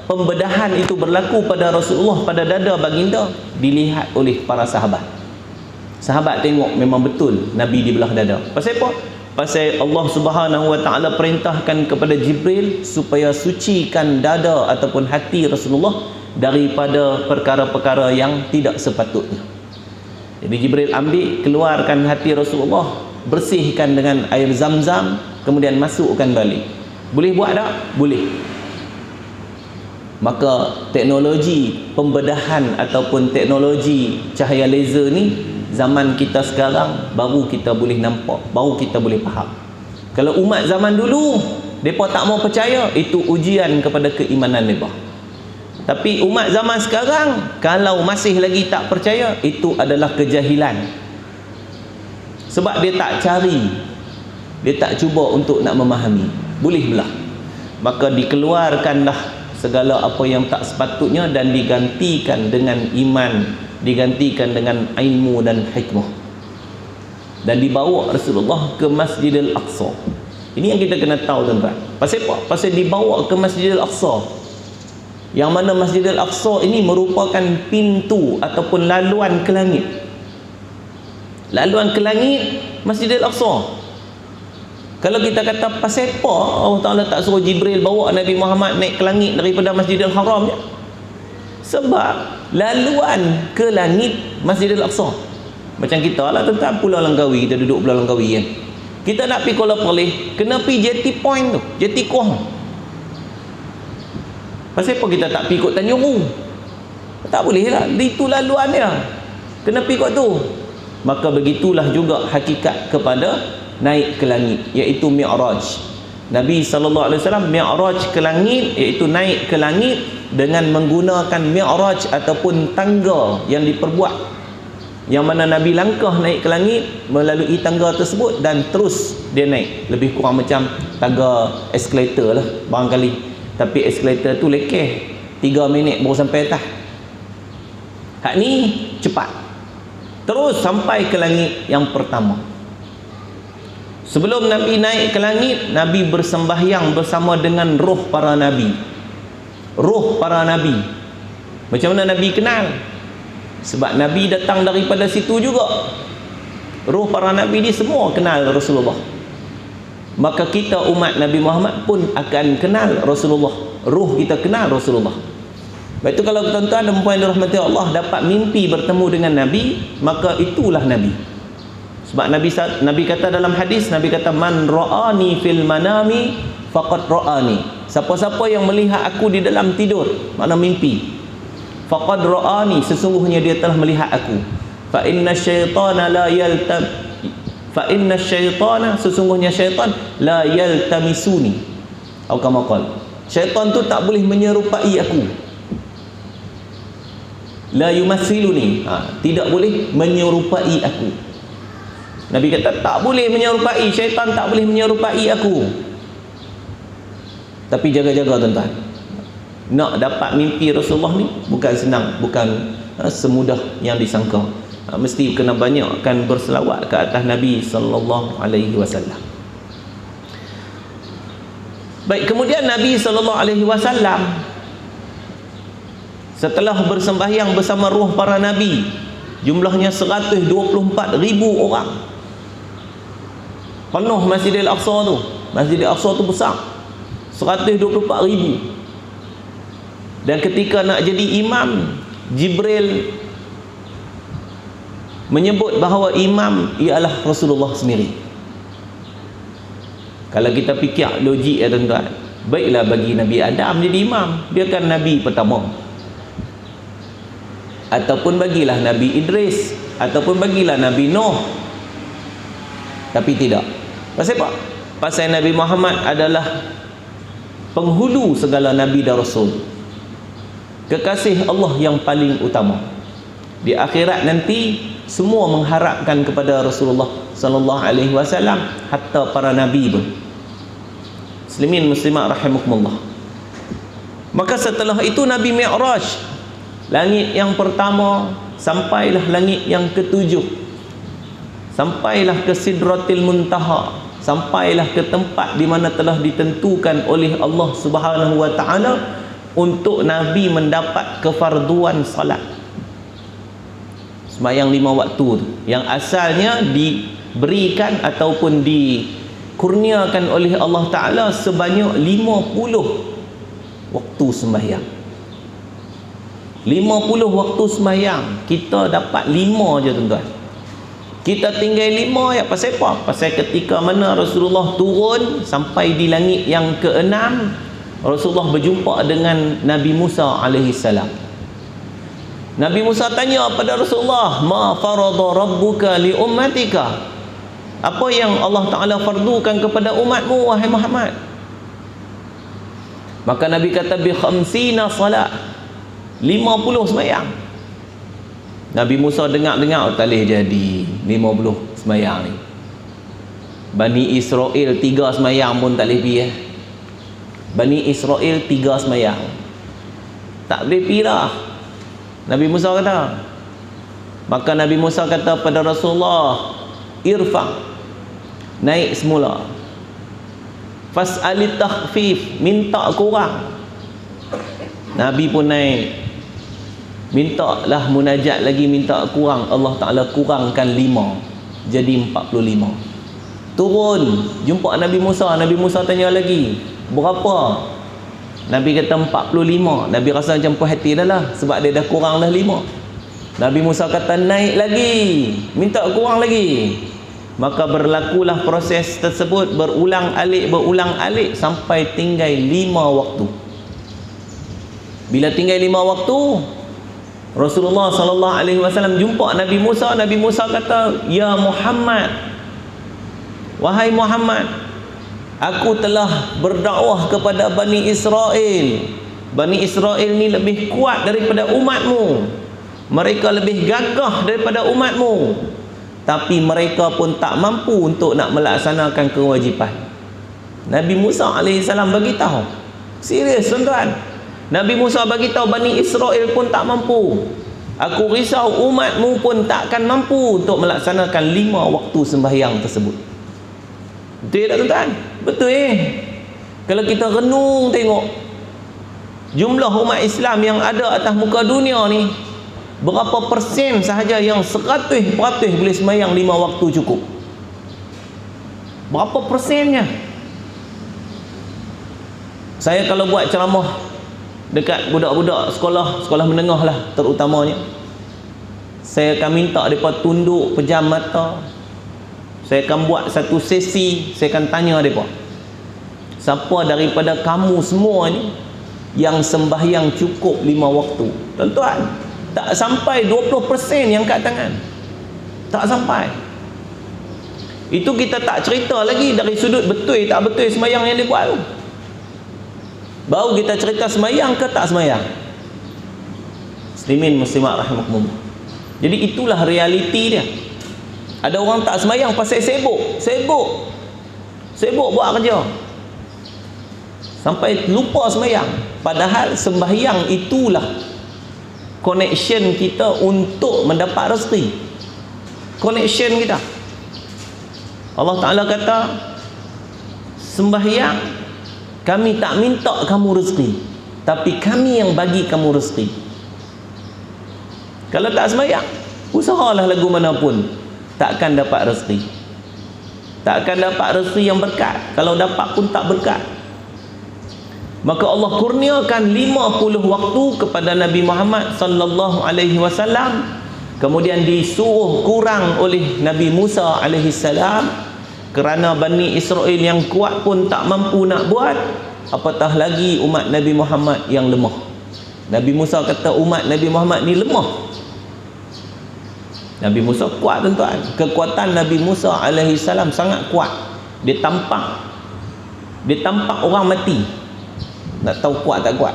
pembedahan itu berlaku pada Rasulullah, pada dada baginda, dilihat oleh para sahabat. Sahabat tengok memang betul Nabi dibelah dada. Pasal apa? Pasal Allah Subhanahu wa Ta'ala perintahkan kepada Jibril supaya sucikan dada ataupun hati Rasulullah daripada perkara-perkara yang tidak sepatutnya. Jadi Jibril ambil, keluarkan hati Rasulullah, bersihkan dengan air zam-zam, kemudian masukkan balik. Boleh buat tak? Boleh. Maka teknologi pembedahan ataupun teknologi cahaya laser ni zaman kita sekarang baru kita boleh nampak, baru kita boleh faham. Kalau umat zaman dulu mereka tak mau percaya, itu ujian kepada keimanan mereka. Tapi umat zaman sekarang kalau masih lagi tak percaya, itu adalah kejahilan. Sebab dia tak cari, dia tak cuba untuk nak memahami. Boleh belah. Maka dikeluarkanlah segala apa yang tak sepatutnya dan digantikan dengan iman, digantikan dengan ilmu dan hikmah. Dan dibawa Rasulullah ke Masjidil Aqsa. Ini yang kita kena tahu, tuan-tuan. Pasal apa? Pasal dibawa ke Masjidil Aqsa. Yang mana Masjidil Aqsa ini merupakan pintu ataupun laluan ke langit. Laluan ke langit Masjidil Aqsa. Kalau kita kata pasal apa Allah Ta'ala tak suruh Jibril bawa Nabi Muhammad naik ke langit daripada Masjidil Haram je? Sebab laluan ke langit Masjidil Aqsa. Macam kita lah, tuan-tuan, Pulau Langkawi, kita duduk Pulau Langkawi kan. Kita nak pergi Kuala Perlis, kena pergi jetty point tu, jetty Kuang. Pasal apa kita tak pergi kot Tanjung Ru? Tak boleh lah, itu laluan dia, kena pergi kot tu. Maka begitulah juga hakikat kepada naik ke langit, iaitu Mi'raj. Nabi SAW Mi'raj ke langit, iaitu naik ke langit dengan menggunakan Mi'raj ataupun tangga yang diperbuat, yang mana Nabi langkah naik ke langit melalui tangga tersebut dan terus dia naik. Lebih kurang macam tangga eskalator lah barangkali, tapi eskalator tu lekeh 3 minit baru sampai atas. Hak ni cepat, terus sampai ke langit yang pertama. Sebelum Nabi naik ke langit, Nabi bersembahyang bersama dengan roh para Nabi. Roh para Nabi, macam mana Nabi kenal? Sebab Nabi datang daripada situ juga. Roh para Nabi ni semua kenal Rasulullah. Maka kita umat Nabi Muhammad pun akan kenal Rasulullah. Roh kita kenal Rasulullah. Baik itu, kalau tuan-tuan dan puan dirahmati Allah dapat mimpi bertemu dengan Nabi, maka itulah Nabi. Sebab Nabi kata dalam hadis, Nabi kata, man ra'ani fil manami faqad ra'ani. Siapa-siapa yang melihat aku di dalam tidur, makna mimpi, faqad ra'ani, sesungguhnya dia telah melihat aku. Fa inna syaitana la yaltam fa inna syaitana, sesungguhnya syaitan la yaltamisuni, atau kama qala, syaitan tu tak boleh menyerupai aku. La yumassiluni, tidak boleh menyerupai aku. Nabi kata tak boleh menyerupai, syaitan tak boleh menyerupai aku. Tapi jaga-jaga, tuan-tuan. Nak dapat mimpi Rasulullah ni bukan senang, bukan semudah yang disangka. Mesti kena banyakkan berselawat ke atas Nabi sallallahu alaihi wasallam. Baik, kemudian Nabi sallallahu alaihi wasallam setelah bersembahyang bersama roh para nabi, jumlahnya 124,000 orang. Penuh Masjidil Aqsa tu. Masjidil Aqsa tu besar, 124,000. Dan ketika nak jadi imam, Jibril menyebut bahawa imam ialah Rasulullah sendiri. Kalau kita fikir logik ya tuan-tuan, baiklah bagi Nabi Adam jadi imam, dia kan Nabi pertama. Ataupun bagilah Nabi Idris, ataupun bagilah Nabi Nuh. Tapi tidak. Pasal apa? Pasal Nabi Muhammad adalah penghulu segala Nabi dan Rasul, kekasih Allah yang paling utama. Di akhirat nanti semua mengharapkan kepada Rasulullah sallallahu alaihi wasallam, hatta para nabi pun. Muslimin muslimat rahimakumullah. Maka setelah itu Nabi Mi'raj, langit yang pertama, sampailah langit yang ketujuh, sampailah ke Sidratil Muntaha, sampailah ke tempat di mana telah ditentukan oleh Allah Subhanahu wa taala untuk Nabi mendapat kefarduan salat. Sembahyang 5 waktu tu, yang asalnya diberikan ataupun dikurniakan oleh Allah Ta'ala sebanyak 50 waktu sembahyang. 50 waktu sembahyang, kita dapat 5 je tuan-tuan. Kita tinggal 5 ya. Pasal apa? Pasal ketika mana Rasulullah turun sampai di langit yang ke-6, Rasulullah berjumpa dengan Nabi Musa alaihi salam. Nabi Musa tanya pada Rasulullah, ma farada rabbuka li ummatika, apa yang Allah Ta'ala fardukan kepada umatmu wahai Muhammad? Maka Nabi kata bi khamsina salat, 50 sembahyang. Nabi Musa dengar-dengar, tak boleh jadi 50 sembahyang ni. Bani Israel 3 sembahyang pun tak boleh pergi. Bani Israel 3 sembahyang tak boleh pergi dah. Nabi Musa kata. Maka Nabi Musa kata pada Rasulullah, irfa, naik semula, fas'alit takhfif, minta kurang. Nabi pun naik, minta lah munajat lagi, minta kurang. Allah Ta'ala kurangkan 5 jadi 45. Turun jumpa Nabi Musa. Nabi Musa tanya lagi, berapa? Nabi kata 45. Nabi rasa macam puas hati dah lah, sebab dia dah kurang dah 5. Nabi Musa kata naik lagi, minta kurang lagi. Maka berlakulah proses tersebut berulang alik sampai tinggal 5 waktu. Bila tinggal 5 waktu, Rasulullah sallallahu alaihi wasallam jumpa Nabi Musa. Nabi Musa kata, ya Muhammad, wahai Muhammad, aku telah berdakwah kepada Bani Israel. Bani Israel ni lebih kuat daripada umatmu, mereka lebih gagah daripada umatmu, tapi mereka pun tak mampu untuk nak melaksanakan kewajipan. Nabi Musa AS bagi tahu. Serius tuan-tuan. Nabi Musa bagi tahu Bani Israel pun tak mampu. Aku risau umatmu pun takkan mampu untuk melaksanakan 5 waktu sembahyang tersebut. Betul tak tuan-tuan? Betul Kalau kita renung tengok jumlah umat Islam yang ada atas muka dunia ni, berapa persen sahaja yang 100% boleh sembahyang 5 waktu cukup? Berapa persennya? Saya kalau buat ceramah dekat budak-budak sekolah menengah lah terutamanya, saya akan minta mereka tunduk, pejam mata. Saya akan buat satu sesi, saya akan tanya mereka, siapa daripada kamu semua ni yang sembahyang cukup 5 waktu? Tuan-tuan, tak sampai 20% yang kat tangan. Tak sampai. Itu kita tak cerita lagi dari sudut betul tak betul sembahyang yang dia buat tu. Baru kita cerita sembahyang ke tak sembahyang. Muslimin muslimat rahimakumullah. Jadi itulah realiti dia. Ada orang tak sembahyang pasal sibuk buat kerja, sampai lupa sembahyang. Padahal sembahyang itulah connection kita untuk mendapat rezeki. Connection kita. Allah Ta'ala kata, sembahyang kami tak minta kamu rezeki, tapi kami yang bagi kamu rezeki. Kalau tak sembahyang, usahalah lagu manapun, takkan dapat rezeki. Takkan dapat rezeki yang berkat. Kalau dapat pun tak berkat. Maka Allah kurniakan 50 waktu kepada Nabi Muhammad sallallahu alaihi wasallam. Kemudian disuruh kurang oleh Nabi Musa alaihi salam, kerana Bani Israel yang kuat pun tak mampu nak buat, apatah lagi umat Nabi Muhammad yang lemah. Nabi Musa kata umat Nabi Muhammad ni lemah. Nabi Musa kuat tuan-tuan. Kekuatan Nabi Musa alaihi salam sangat kuat. Dia tampak orang mati. Nak tahu kuat tak kuat?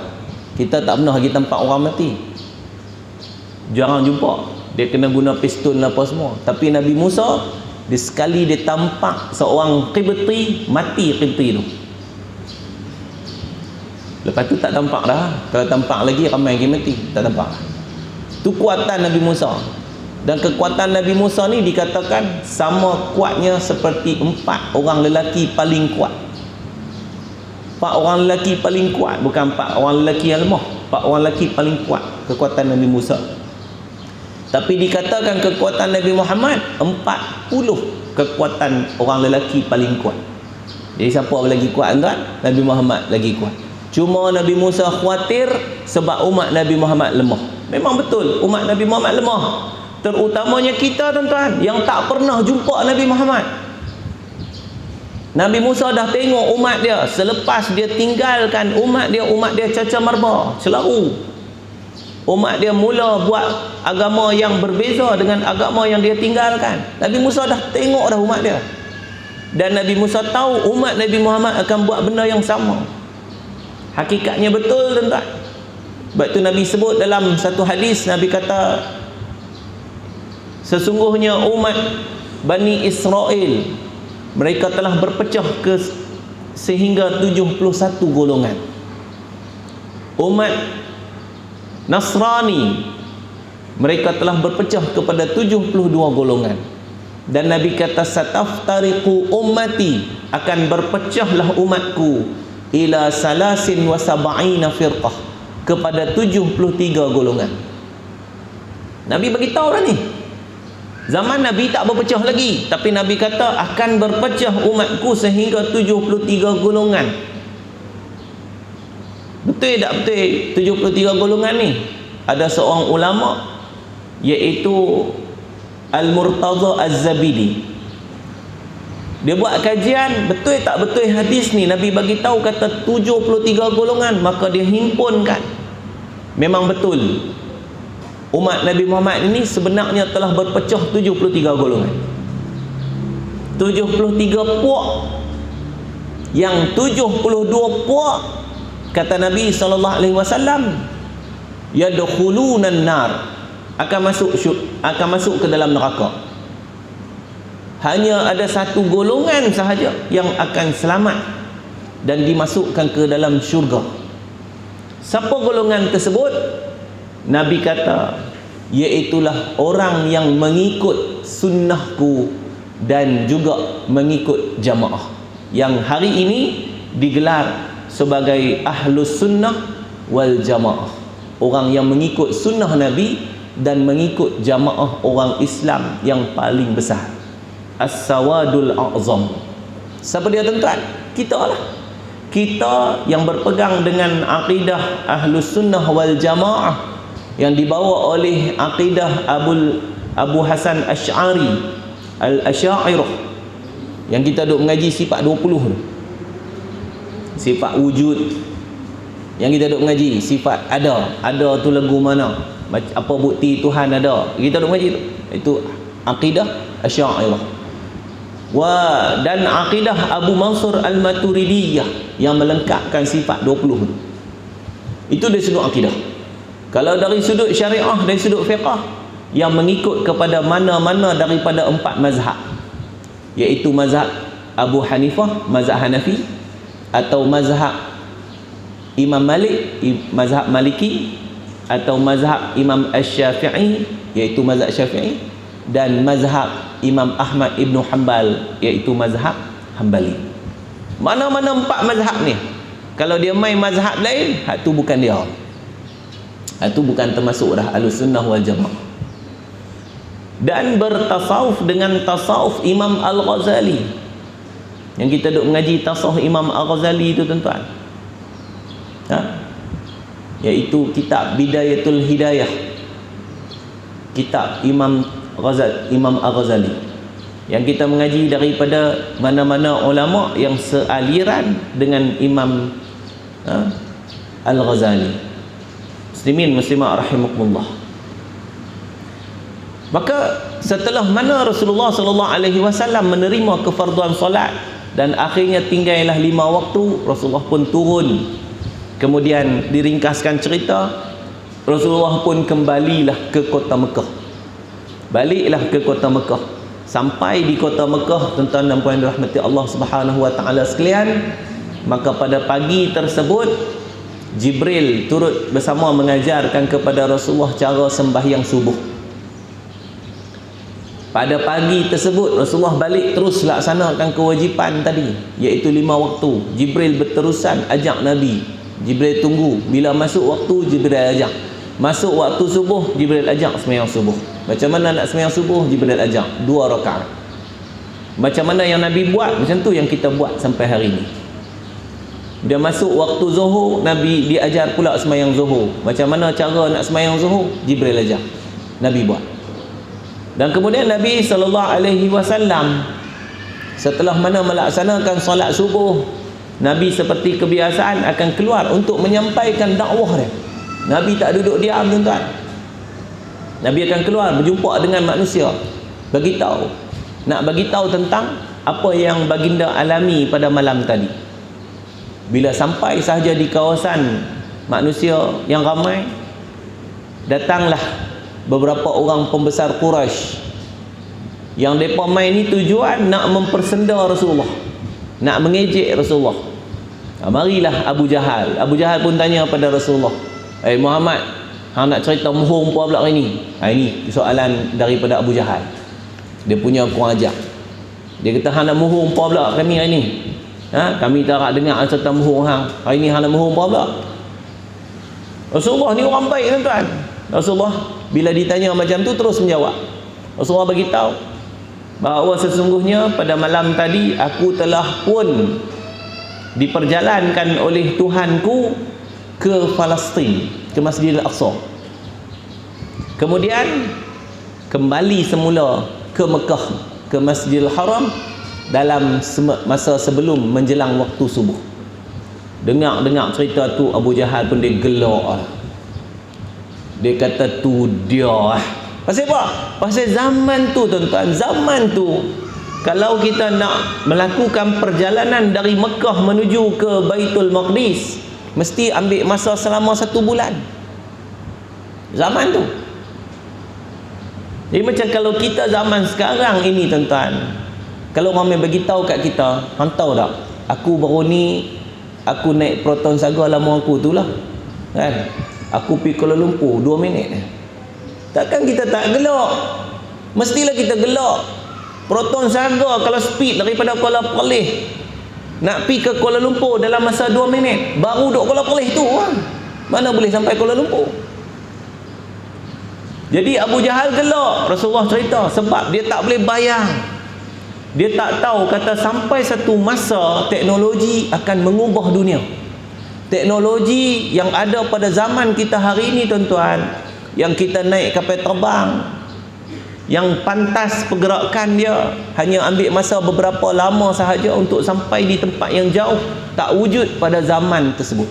Kita tak pernah lagi tampak orang mati. Jarang jumpa. Dia kena guna pistol apa semua. Tapi Nabi Musa, dia sekali dia tampak seorang Qibti mati, Qibti tu. Lepas tu tak tampak dah. Kalau tampak lagi ramai lagi mati. Tak tampak. Tu kuatan Nabi Musa. Dan kekuatan Nabi Musa ni dikatakan sama kuatnya seperti 4 orang lelaki paling kuat. 4 orang lelaki paling kuat, bukan 4 orang lelaki yang lemah. 4 orang lelaki paling kuat kekuatan Nabi Musa. Tapi dikatakan kekuatan Nabi Muhammad 40 kekuatan orang lelaki paling kuat. Jadi siapa lagi kuat tuan? Nabi Muhammad lagi kuat. Cuma Nabi Musa khawatir sebab umat Nabi Muhammad lemah. Memang betul umat Nabi Muhammad lemah. Terutamanya kita tuan-tuan yang tak pernah jumpa Nabi Muhammad. Nabi Musa dah tengok umat dia selepas dia tinggalkan umat dia caca marba, celaru. Umat dia mula buat agama yang berbeza dengan agama yang dia tinggalkan. Nabi Musa dah tengok dah umat dia. Dan Nabi Musa tahu umat Nabi Muhammad akan buat benda yang sama. Hakikatnya betul, tuan-tuan. Sebab itu Nabi sebut dalam satu hadis, Nabi kata, sesungguhnya umat Bani Israel, mereka telah berpecah ke sehingga 71 golongan. Umat Nasrani, mereka telah berpecah kepada 72 golongan. Dan Nabi kata, sataftariqu ummati, akan berpecahlah umatku ila salasin wa sab'ina firqah, kepada 73 golongan. Nabi bagi tahu dah ni. Zaman Nabi tak berpecah lagi, tapi Nabi kata akan berpecah umatku sehingga 73 golongan. Betul tak betul 73 golongan ni? Ada seorang ulama, iaitu Al-Murtaza Az-Zabidi. Dia buat kajian, betul tak betul hadis ni. Nabi bagi tahu kata 73 golongan, maka dia himpunkan. Memang betul. Umat Nabi Muhammad ini sebenarnya telah berpecah 73 golongan. 73 puak. Yang 72 puak, kata Nabi SAW, yadkhulunan nar, akan masuk ke dalam neraka. Hanya ada satu golongan sahaja yang akan selamat dan dimasukkan ke dalam syurga. Siapa golongan tersebut? Nabi kata, iaitulah orang yang mengikut sunnahku dan juga mengikut jamaah, yang hari ini digelar sebagai ahlus sunnah wal jamaah. Orang yang mengikut sunnah Nabi dan mengikut jamaah orang Islam yang paling besar. As-sawadul a'zam. Siapa dia, tuan-tuan? Kita lah. Kita yang berpegang dengan akidah ahlus sunnah wal jamaah, yang dibawa oleh akidah Abu Hasan Asy'ari, Al-Asy'ariyah, yang kita duk mengaji sifat 20 tu. Sifat wujud yang kita duk mengaji, sifat ada tu lagu mana, apa bukti Tuhan ada, kita duk mengaji tu. Itu akidah Asy'ariyah. Dan akidah Abu Mansur Al-Maturidiyah yang melengkapkan sifat 20 tu. Itu dari sudut akidah. Kalau dari sudut syariah, dari sudut fiqah, yang mengikut kepada mana-mana daripada 4 mazhab, iaitu mazhab Abu Hanifah, mazhab Hanafi, atau mazhab Imam Malik, mazhab Maliki, atau mazhab Imam Asy-Syafi'i, iaitu mazhab Syafi'i, dan mazhab Imam Ahmad Ibn Hanbal, iaitu mazhab Hanbali. Mana-mana 4 mazhab ni, kalau dia main mazhab lain, hak tu bukan dia. Itu bukan termasuk dah Ahlus Sunnah wal Jamaah. Dan bertasawuf dengan tasawuf Imam Al-Ghazali. Yang kita duk mengaji tasawuf Imam Al-Ghazali itu, tuan-tuan, iaitu kitab Bidayatul Hidayah, kitab Imam Al-Ghazali, yang kita mengaji daripada mana-mana ulama yang sealiran dengan Imam Al-Ghazali. Muslimin muslimat rahimakumullah. Maka setelah mana Rasulullah SAW menerima kefarduan solat dan akhirnya tinggallah 5 waktu, Rasulullah pun turun. Kemudian diringkaskan cerita, Rasulullah pun kembalilah ke kota Mekah. Baliklah ke kota Mekah. Sampai di kota Mekah, tuan-tuan dan puan dirahmati Allah Subhanahu wa taala sekalian, maka pada pagi tersebut Jibril turut bersama mengajarkan kepada Rasulullah cara sembahyang subuh. Pada pagi tersebut Rasulullah balik terus laksanakan kewajipan tadi, iaitu 5 waktu. Jibril berterusan ajak Nabi. Jibril tunggu, bila masuk waktu Jibril ajak. Masuk waktu subuh Jibril ajak sembahyang subuh. Macam mana nak sembahyang subuh? Jibril ajak 2 rakaat. Macam mana yang Nabi buat, macam tu yang kita buat sampai hari ini. Dia masuk waktu zuhur, Nabi diajar pula sembahyang zuhur. Macam mana cara nak sembahyang zuhur? Jibril ajar, Nabi buat. Dan kemudian Nabi SAW setelah mana melaksanakan solat subuh, Nabi seperti kebiasaan akan keluar untuk menyampaikan dakwah dia. Nabi tak duduk diam, tuan-tuan. Nabi akan keluar berjumpa dengan manusia, bagi tahu, nak bagi tahu tentang apa yang baginda alami pada malam tadi. Bila sampai sahaja di kawasan manusia yang ramai, datanglah beberapa orang pembesar Quraisy yang mereka main ni tujuan nak mempersenda Rasulullah, nak mengejek Rasulullah. Marilah Abu Jahal. Abu Jahal pun tanya pada Rasulullah, Muhammad, hang nak cerita mohong apa pula hari ni? Ini soalan daripada Abu Jahal. Dia punya kurang ajar. Dia kata, hang nak mohong apa pula kami hari ni? Kami tak nak dengar cerita mohong hang. Hari ni hang nak mohong apa pula? Rasulullah ni orang baik, tuan-tuan. Rasulullah bila ditanya macam tu terus menjawab. Rasulullah bagi tahu bahawa sesungguhnya pada malam tadi aku telah pun diperjalankan oleh Tuhanku ke Palestin, ke Masjidil Aqsa. Kemudian kembali semula ke Mekah, ke Masjidil Haram dalam masa sebelum menjelang waktu subuh. Dengar cerita tu, Abu Jahal pun dia gelak. Dia kata tu dia. Pasal apa? Pasal zaman tu, tuan-tuan, zaman tu kalau kita nak melakukan perjalanan dari Mekah menuju ke Baitul Maqdis, mesti ambil masa selama 1 bulan. Zaman tu. Jadi macam kalau kita zaman sekarang ini, tuan-tuan, kalau orang bagi tahu kat kita, hang tahu tak? Aku baru ni aku naik Proton Saga lama aku tu lah. Kan? Aku pergi Kuala Lumpur 2 minit. Takkan kita tak gelak? Mestilah kita gelak. Proton Saga kalau speed daripada Kuala Perlis nak pergi ke Kuala Lumpur dalam masa 2 minit, baru duduk Kuala Perlis tu kan? Mana boleh sampai Kuala Lumpur? Jadi Abu Jahal gelak, Rasulullah cerita, sebab dia tak boleh bayang. Dia tak tahu kata sampai satu masa teknologi akan mengubah dunia. Teknologi yang ada pada zaman kita hari ini, tuan-tuan, yang kita naik kapal terbang, yang pantas pergerakan dia hanya ambil masa beberapa lama sahaja untuk sampai di tempat yang jauh, tak wujud pada zaman tersebut.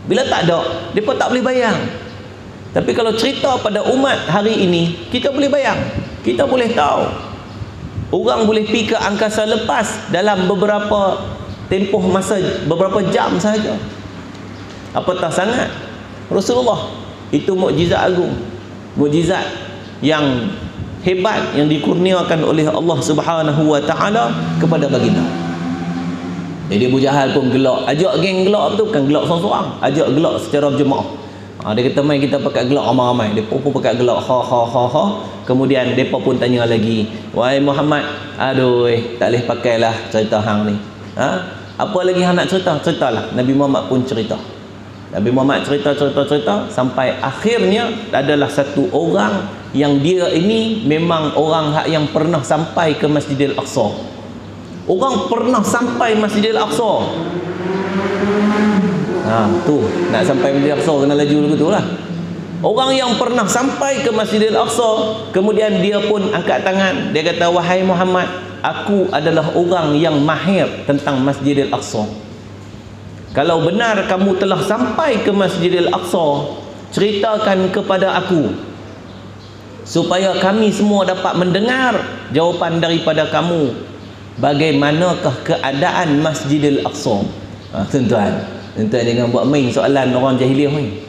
Bila tak ada, mereka tak boleh bayang. Tapi kalau cerita pada umat hari ini, kita boleh bayang, kita boleh tahu. Orang boleh pergi ke angkasa lepas dalam beberapa tempoh masa, beberapa jam sahaja. Apatah sangat Rasulullah. Itu mukjizat agung, mukjizat yang hebat yang dikurniakan oleh Allah Subhanahu wa taala kepada baginda. Jadi Abu Jahal pun gelak, ajak geng gelak tu, bukan gelak seorang-seorang, ajak gelak secara berjemaah. Dia kata, mai kita pakai gelak ramai-ramai. Depa pun pakai gelak ha. Kemudian depa pun tanya lagi, wahai Muhammad, aduh tak boleh pakailah cerita hang ni. Apa lagi hang nak cerita? Ceritalah. Nabi Muhammad pun cerita. Nabi Muhammad cerita sampai akhirnya adalah satu orang yang dia ini memang orang yang pernah sampai ke Masjidil Aqsa. Orang pernah sampai Masjidil Aqsa. Tu nak sampai Masjidil Aqsa kena laju dulu tu lah. Orang yang pernah sampai ke Masjidil Aqsa, kemudian dia pun angkat tangan, dia kata, wahai Muhammad, aku adalah orang yang mahir tentang Masjidil Aqsa. Kalau benar kamu telah sampai ke Masjidil Aqsa, ceritakan kepada aku supaya kami semua dapat mendengar jawapan daripada kamu, bagaimanakah keadaan Masjidil Aqsa. Tuan-tuan jangan buat main soalan orang jahiliah ni.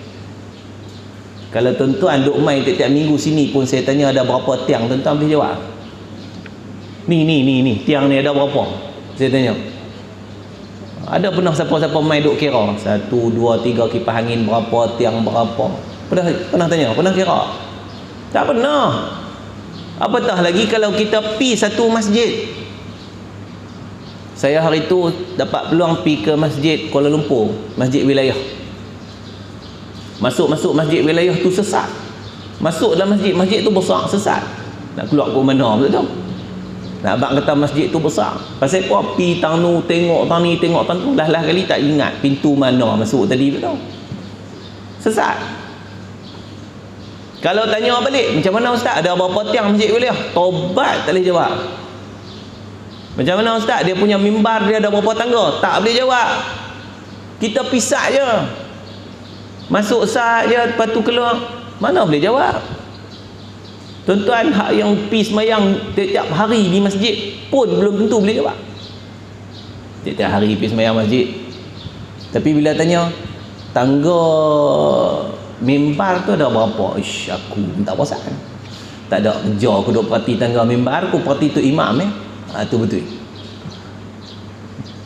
Kalau tuan-tuan duk main tiap-tiap minggu sini pun saya tanya ada berapa tiang, tuan-tuan boleh jawab? Ni tiang ni ada berapa? Saya tanya. Ada pernah siapa-siapa main duk kira 1, 2, 3 kipas angin berapa, tiang berapa? Pernah tanya? Pernah kira? Tak pernah. Apatah lagi kalau kita pi satu masjid. Saya hari tu dapat peluang pi ke masjid Kuala Lumpur, masjid wilayah. Masuk masjid wilayah tu sesat. Masuk dalam masjid tu besar, sesat. Nak keluar ke mana betul tak? Nak abang kata masjid tu besar. Pasal apa? Pi tang nu tengok tang ni, tengok tang tu, lah kali tak ingat pintu mana masuk tadi betul. Sesat. Kalau tanya balik, macam mana ustaz? Ada berapa tiang masjid wilayah? Tobat tak boleh jawab. Macam mana ustaz? Dia punya mimbar dia ada berapa tangga? Tak boleh jawab. Kita pisah je. Masuk saja, lepas tu keluar. Mana boleh jawab? Tuan-tuan, hak yang pergi semayang tiap hari di masjid pun belum tentu boleh jawab. Tiap hari pergi semayang masjid. Tapi bila tanya, tangga mimbar tu ada berapa? Ish, aku tak perasan. Tak ada kerja aku duk perhati tangga mimbar, aku perhati tu imam tu betul.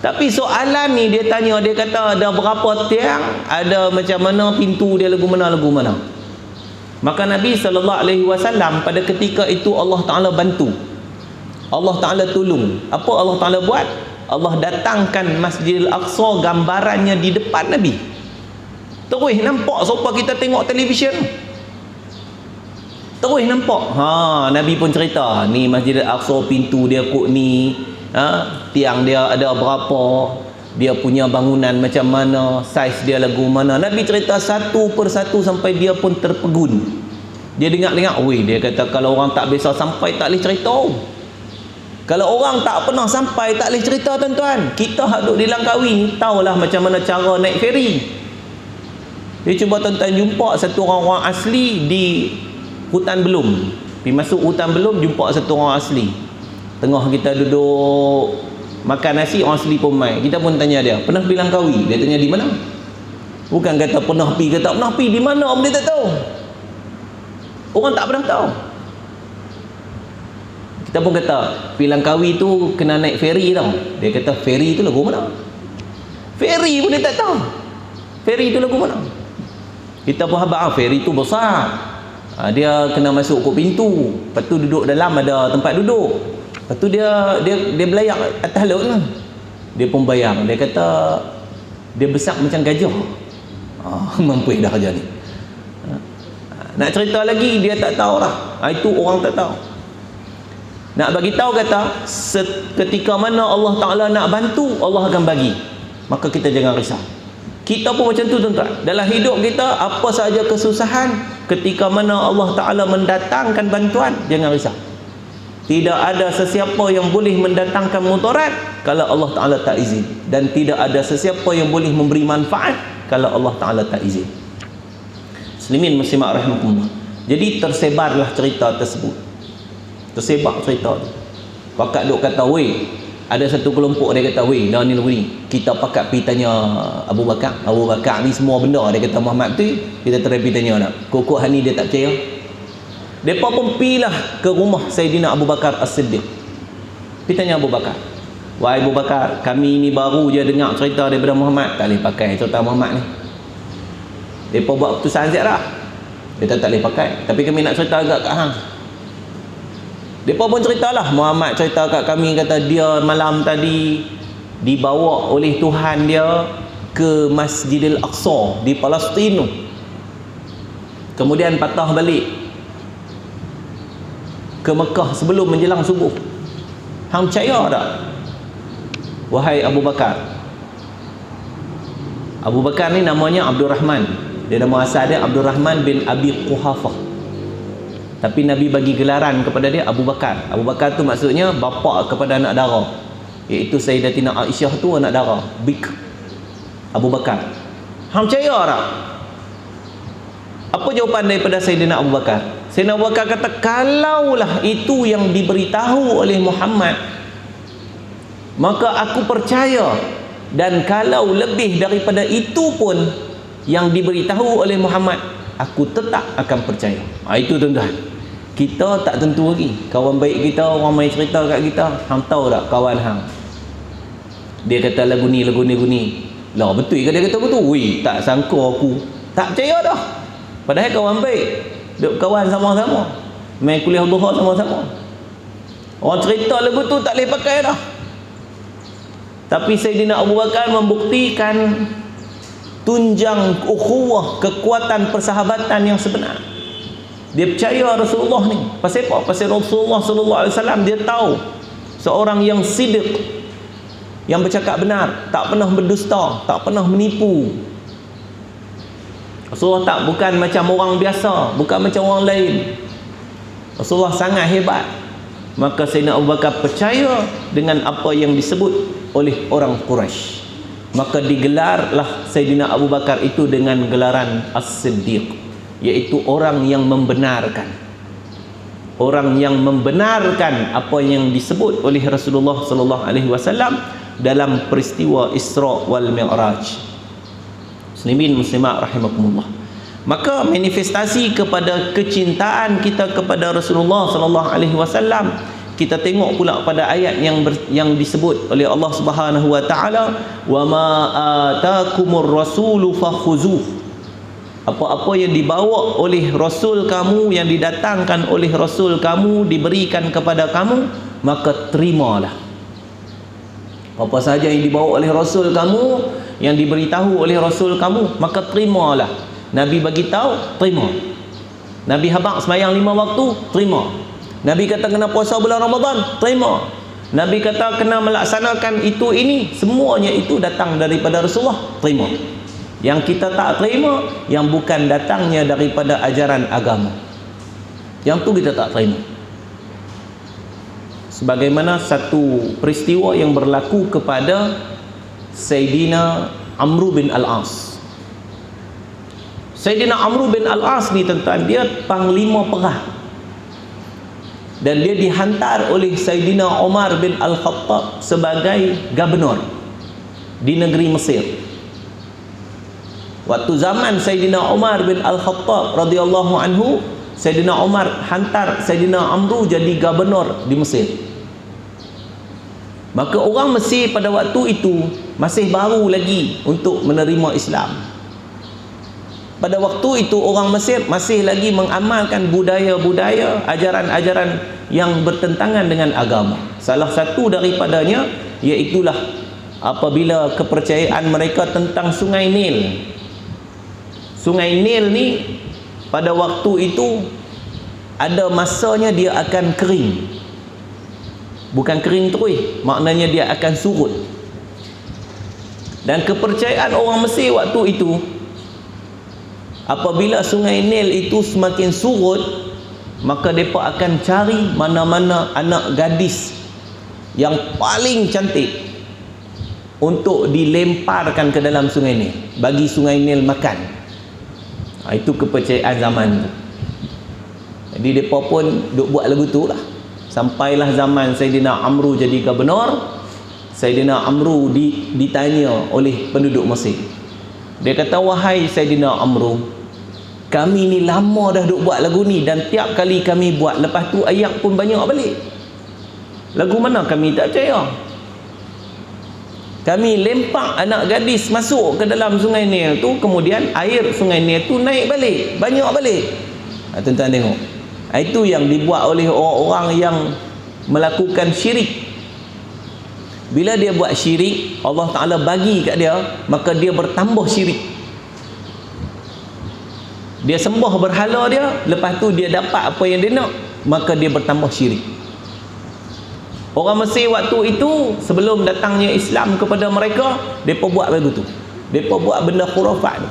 Tapi soalan ni dia tanya, dia kata ada berapa tiang, ada macam mana pintu dia, lagu mana. Maka Nabi SAW pada ketika itu Allah Ta'ala bantu, Allah Ta'ala tolong. Apa Allah Ta'ala buat? Allah datangkan Masjidil Aqsa gambarannya di depan Nabi. Terus nampak supaya kita tengok televisyen. Terus nampak. Nabi pun cerita, ni Masjidil Aqsa, pintu dia kot ni, tiang dia ada berapa, dia punya bangunan macam mana, saiz dia lagu mana. Nabi cerita satu persatu sampai dia pun terpegun. Dia dengar-dengar, dia kata kalau orang tak biasa sampai tak boleh cerita. Kalau orang tak pernah sampai tak boleh cerita, tuan-tuan. Kita duduk di Langkawi ni tahulah macam mana cara naik feri. Dia cuba tuan-tuan jumpa satu orang asli di hutan Belum. Pergi masuk hutan Belum, jumpa satu orang asli. Tengah kita duduk makan nasi, orang asli pun mai. Kita pun tanya dia, pernah pergi Langkawi? Dia tanya di mana? Bukan kata pernah pergi, kata pernah pergi di mana, dia tak tahu. Orang tak pernah tahu. Kita pun kata, pergi Langkawi tu kena naik feri tau. Dia kata, feri tu lagu mana? Feri pun dia tak tahu. Feri tu lagu mana? Kita pun habaq, feri tu besar. Dia kena masuk ke pintu. Lepas tu duduk dalam ada tempat duduk. Lepas tu dia belayak atas laut lah. Dia pun bayang. Dia kata dia besar macam gajah. Mampu dah kerja ni. Nak cerita lagi dia tak tahu lah. Itu orang tak tahu. Nak bagi tahu kata ketika mana Allah Ta'ala nak bantu, Allah akan bagi. Maka kita jangan risau. Kita pun macam tu, tuan-tuan. Dalam hidup kita apa sahaja kesusahan, ketika mana Allah Ta'ala mendatangkan bantuan, jangan risau. Tidak ada sesiapa yang boleh mendatangkan mudarat kalau Allah Ta'ala tak izin, dan tidak ada sesiapa yang boleh memberi manfaat kalau Allah Ta'ala tak izin. Muslimin muslimat rahimakumullah. Jadi tersebarlah cerita tersebut. Tersebar cerita tu. Pakak duk kata, ada satu kelompok dia kata, dah ni kita pakat pergi tanya Abu Bakar. Abu Bakar ni semua benda dia kata Muhammad tu, kita terus pergi tanya nak. Kokok hani dia tak percaya. Depa pun pergilah ke rumah Sayyidina Abu Bakar As-Siddiq. Pergi tanya Abu Bakar, wahai Abu Bakar, kami ni baru je dengar cerita daripada Muhammad, tak boleh pakai cerita Muhammad ni. Depa buat keputusan siap dah. Dia tak boleh pakai, tapi kami nak cerita agak kat hang. Depa pun ceritalah, Muhammad cerita kat kami, kata dia malam tadi dibawa oleh Tuhan dia ke Masjidil Aqsa di Palestin. Kemudian patah balik ke Mekah sebelum menjelang subuh. Hang percaya tak? Wahai Abu Bakar. Abu Bakar ni namanya Abdul Rahman. Dia nama asal dia Abdul Rahman bin Abi Quhafah. Tapi Nabi bagi gelaran kepada dia Abu Bakar. Abu Bakar tu maksudnya bapa kepada anak dara, iaitu Sayyidatina Aisyah tu anak dara, Bik Abu Bakar. Hang percaya tak? Apa jawapan daripada Sayyidina Abu Bakar? Sayyidina Abu Bakar kata, kalaulah itu yang diberitahu oleh Muhammad, maka aku percaya, dan kalau lebih daripada itu pun yang diberitahu oleh Muhammad, aku tetap akan percaya. Itu tuan-tuan, kita tak tentu lagi. Kawan baik kita, orang main cerita kat kita, hang tahu tak kawan hang, dia kata lagu ni lah betul ke? Dia kata betul. Tak sangka aku, tak percaya dah. Padahal kawan baik, duk kawan sama-sama, main kuliah duha sama-sama. Orang cerita lagu tu tak boleh pakai dah. Tapi Sayyidina Abu Bakar membuktikan tunjang ukhuwah, kekuatan persahabatan yang sebenar. Dia percaya Rasulullah ni. Pasal apa? Pasal Rasulullah sallallahu alaihi wasallam dia tahu seorang yang sidq, yang bercakap benar, tak pernah berdusta, tak pernah menipu. Rasulullah tak, bukan macam orang biasa, bukan macam orang lain. Rasulullah sangat hebat. Maka Sayyidina Abu Bakar percaya dengan apa yang disebut oleh orang Quraisy. maka digelarlah Sayyidina Abu Bakar itu dengan gelaran As-Siddiq, iaitu orang yang membenarkan. Orang yang membenarkan apa yang disebut oleh Rasulullah sallallahu alaihi wasallam dalam peristiwa Isra wal Mi'raj. Muslimin muslimat rahimakumullah. Maka manifestasi kepada kecintaan kita kepada Rasulullah sallallahu alaihi wasallam, kita tengok pula pada ayat yang disebut oleh Allah Subhanahu wa taala, wa ma atakumur rasulu fakhuzuh. Apa-apa yang dibawa oleh rasul kamu, yang didatangkan oleh rasul kamu, diberikan kepada kamu, maka terimalah. Apa sahaja yang dibawa oleh rasul kamu, yang diberitahu oleh rasul kamu, maka terimalah. Nabi bagi tahu, terima. Nabi habaq sembahyang 5 waktu, terima. Nabi kata kena puasa bulan Ramadan, terima. Nabi kata kena melaksanakan itu ini, semuanya itu datang daripada Rasulullah, terima. Yang kita tak terima, yang bukan datangnya daripada ajaran agama, yang tu kita tak terima. Sebagaimana satu peristiwa yang berlaku kepada Sayyidina Amr bin Al-As. Sayyidina Amr bin Al-As ni tuan-tuan, dia panglima perang, dan dia dihantar oleh Sayyidina Umar bin Al-Khattab sebagai gubernur di negeri Mesir. Waktu zaman Sayyidina Umar bin Al-Khattab radhiyallahu anhu, Sayyidina Umar hantar Sayyidina Amr jadi gubernur di Mesir. Maka orang Mesir pada waktu itu masih baru lagi untuk menerima Islam. Pada waktu itu orang Mesir masih lagi mengamalkan budaya-budaya, ajaran-ajaran yang bertentangan dengan agama. Salah satu daripadanya iaitulah apabila kepercayaan mereka tentang Sungai Nil. Sungai Nil ni pada waktu itu ada masanya dia akan kering. Bukan kering terus, maknanya dia akan surut. Dan kepercayaan orang Mesir waktu itu, apabila Sungai Nil itu semakin surut, maka mereka akan cari mana-mana anak gadis yang paling cantik untuk dilemparkan ke dalam Sungai Nil, bagi Sungai Nil makan. Itu kepercayaan zaman tu. Jadi mereka pun duk buat lagu tu lah. Sampailah zaman Sayyidina Amr jadi gubernur. Sayyidina Amr ditanya oleh penduduk Mesir. Dia kata, wahai Sayyidina Amr, kami ni lama dah duk buat lagu ni, dan tiap kali kami buat, lepas tu ayat pun banyak balik. Lagu mana kami tak percaya? Kami lempak anak gadis masuk ke dalam Sungai Nil tu, kemudian air Sungai Nil tu naik balik, banyak balik. Tuan-tuan tengok, itu yang dibuat oleh orang-orang yang melakukan syirik. Bila dia buat syirik, Allah Ta'ala bagi kat dia, maka dia bertambah syirik. Dia sembah berhala dia, lepas tu dia dapat apa yang dia nak, maka dia bertambah syirik. Orang Mesir waktu itu, sebelum datangnya Islam kepada mereka, mereka buat begitu. Mereka buat benda khurafat.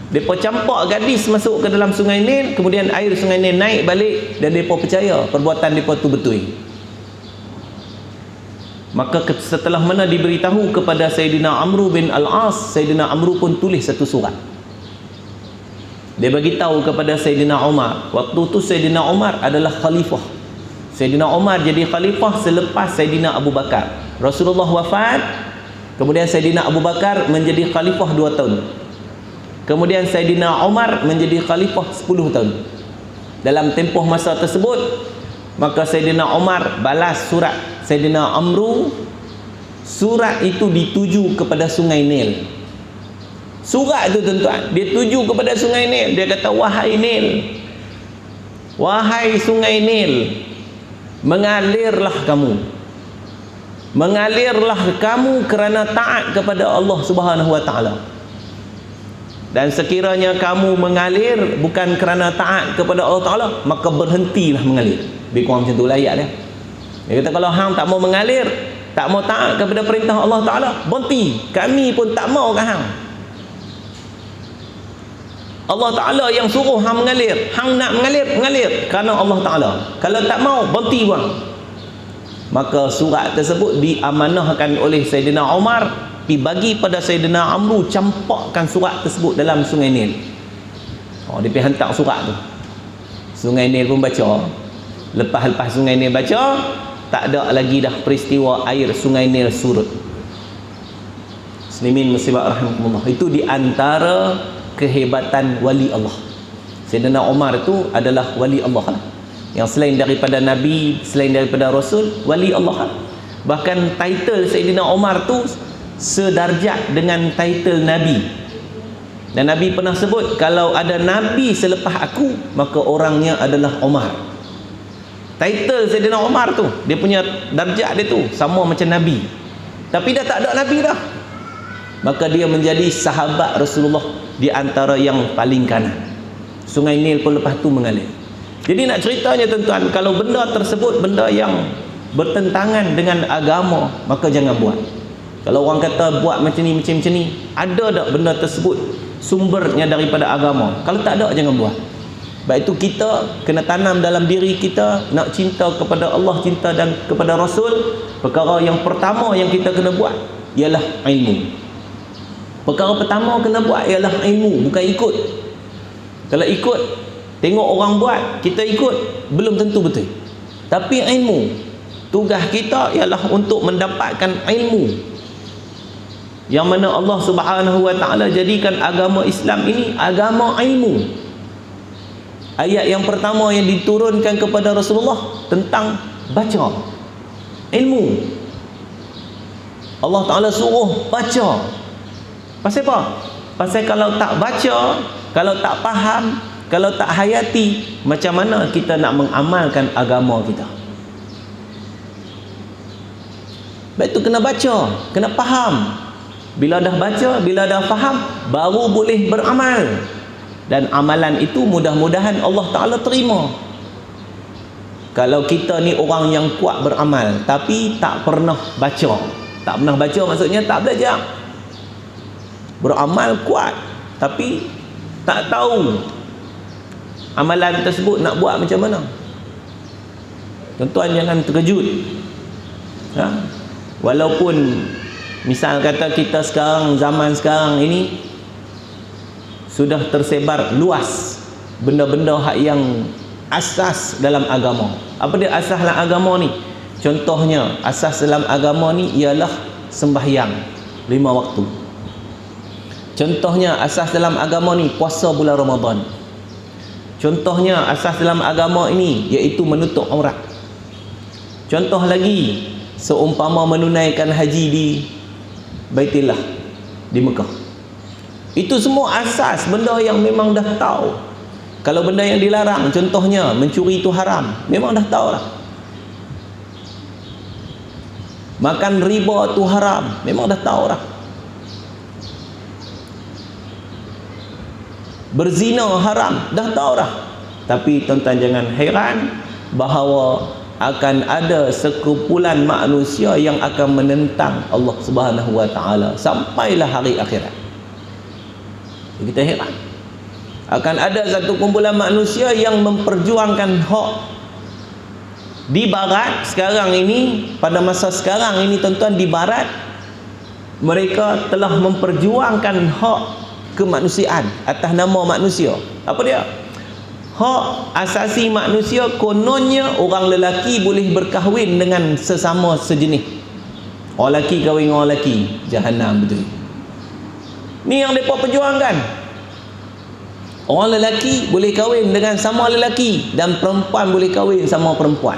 Mereka campak gadis masuk ke dalam Sungai Nil, kemudian air Sungai Nil naik balik, dan mereka percaya perbuatan mereka itu betul. Maka setelah mana diberitahu kepada Sayyidina Amr bin Al-As, Sayyidina Amr pun tulis satu surat. Dia bagi tahu kepada Sayyidina Umar. Waktu tu Sayyidina Umar adalah khalifah. Sayyidina Umar jadi khalifah selepas Sayyidina Abu Bakar. Rasulullah wafat, kemudian Sayyidina Abu Bakar menjadi khalifah 2 tahun. Kemudian Sayyidina Umar menjadi khalifah 10 tahun. Dalam tempoh masa tersebut, maka Sayyidina Umar balas surat Sayyidina Amr. Surat itu dituju kepada Sungai Nil. Surat itu tuan-tuan, dia tuju kepada Sungai Nil. Dia kata, wahai Nil, wahai Sungai Nil, mengalirlah kamu kerana taat kepada Allah Subhanahu wa taala. Dan sekiranya kamu mengalir bukan kerana taat kepada Allah Taala, maka berhentilah mengalir. Lebih kurang macam tu lah ayat dia. Dia kata, kalau hang tak mau mengalir, tak mau taat kepada perintah Allah Taala, berhenti. Kami pun tak mau kat hang. Allah Ta'ala yang suruh hang mengalir, hang nak mengalir kerana Allah Ta'ala. Kalau tak mau, berhenti bang. Maka surat tersebut diamanahkan oleh Sayyidina Umar pi bagi pada Sayyidina Amru campakkan surat tersebut dalam Sungai Nil. Dia pergi hantar surat tu. Sungai Nil pun baca. Lepas Sungai Nil baca, tak ada lagi dah peristiwa air Sungai Nil surut. Muslimin muslimat rahimakumullah. Itu di antara kehebatan wali Allah. Sayyidina Umar itu adalah wali Allah. Yang selain daripada Nabi, selain daripada Rasul, wali Allah. Bahkan title Sayyidina Umar tu sedarjat dengan title Nabi. Dan Nabi pernah sebut, kalau ada Nabi selepas aku, maka orangnya adalah Umar. Title Sayyidina Umar tu, dia punya darjat dia tu sama macam Nabi. Tapi dah tak ada Nabi dah. Maka dia menjadi sahabat Rasulullah di antara yang paling kanan. Sungai Nil pun lepas tu mengalir. Jadi nak ceritanya tuan-tuan, kalau benda tersebut benda yang bertentangan dengan agama, maka jangan buat. Kalau orang kata buat macam ni, ada tak benda tersebut sumbernya daripada agama? Kalau tak ada, jangan buat. Sebab itu kita kena tanam dalam diri kita nak cinta kepada Allah, cinta dan kepada Rasul. Perkara yang pertama yang kita kena buat ialah ilmu. Perkara pertama kena buat ialah ilmu, bukan ikut. Kalau ikut, tengok orang buat, kita ikut, belum tentu betul. Tapi ilmu, tugas kita ialah untuk mendapatkan ilmu, yang mana Allah Subhanahu wa ta'ala jadikan agama Islam ini agama ilmu. Ayat yang pertama yang diturunkan kepada Rasulullah tentang baca, ilmu. Allah Ta'ala suruh baca. Pasal apa? Pasal kalau tak baca, kalau tak faham, kalau tak hayati, macam mana kita nak mengamalkan agama kita? Sebab itu kena baca, kena faham. Bila dah baca, bila dah faham, baru boleh beramal. Dan amalan itu mudah-mudahan Allah Ta'ala terima. Kalau kita ni orang yang kuat beramal tapi tak pernah baca, tak pernah baca maksudnya tak belajar. Beramal kuat tapi tak tahu amalan tersebut nak buat macam mana. Tuan-tuan jangan terkejut. Walaupun misal kata kita sekarang, zaman sekarang ini sudah tersebar luas benda-benda hak yang asas dalam agama. Apa dia asas dalam agama ni? Contohnya, asas dalam agama ni ialah sembahyang 5 waktu. Contohnya, asas dalam agama ni puasa bulan Ramadan. Contohnya, asas dalam agama ini iaitu menutup aurat. Contoh lagi, seumpama menunaikan haji di Baitullah di Mekah. Itu semua asas, benda yang memang dah tahu. Kalau benda yang dilarang, contohnya mencuri itu haram, memang dah tahu lah. Makan riba itu haram, memang dah tahu lah. Berzina haram, dah tahu lah. Tapi tuan-tuan jangan heran bahawa akan ada sekumpulan manusia yang akan menentang Allah Subhanahu wa ta'ala sampailah hari akhirat. Kita heran, akan ada satu kumpulan manusia yang memperjuangkan hak di barat sekarang ini. Pada masa sekarang ini tuan-tuan, di barat mereka telah memperjuangkan hak kemanusiaan atas nama manusia. Apa dia? Hak asasi manusia, kononnya orang lelaki boleh berkahwin dengan sesama sejenis. Orang lelaki kahwin dengan orang lelaki, jahanam betul. Ni yang mereka perjuangkan. Orang lelaki boleh kahwin dengan sama lelaki, dan perempuan boleh kahwin sama perempuan.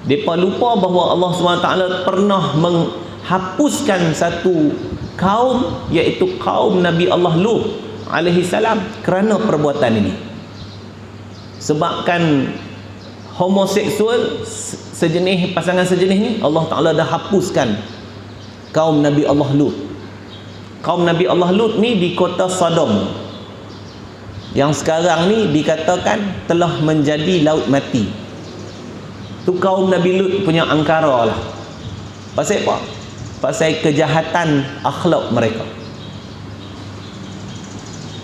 Mereka lupa bahawa Allah SWT pernah menghapuskan satu kaum, iaitu kaum Nabi Allah Lut alaihi salam, kerana perbuatan ini. Sebabkan homoseksual, sejenis pasangan sejenis ni, Allah Ta'ala dah hapuskan kaum Nabi Allah Lut. Kaum Nabi Allah Lut ni di kota Sodom, yang sekarang ni dikatakan telah menjadi laut mati. Tu kaum Nabi Lut punya angkara lah. Pasal apa? Pasal kejahatan akhlak mereka.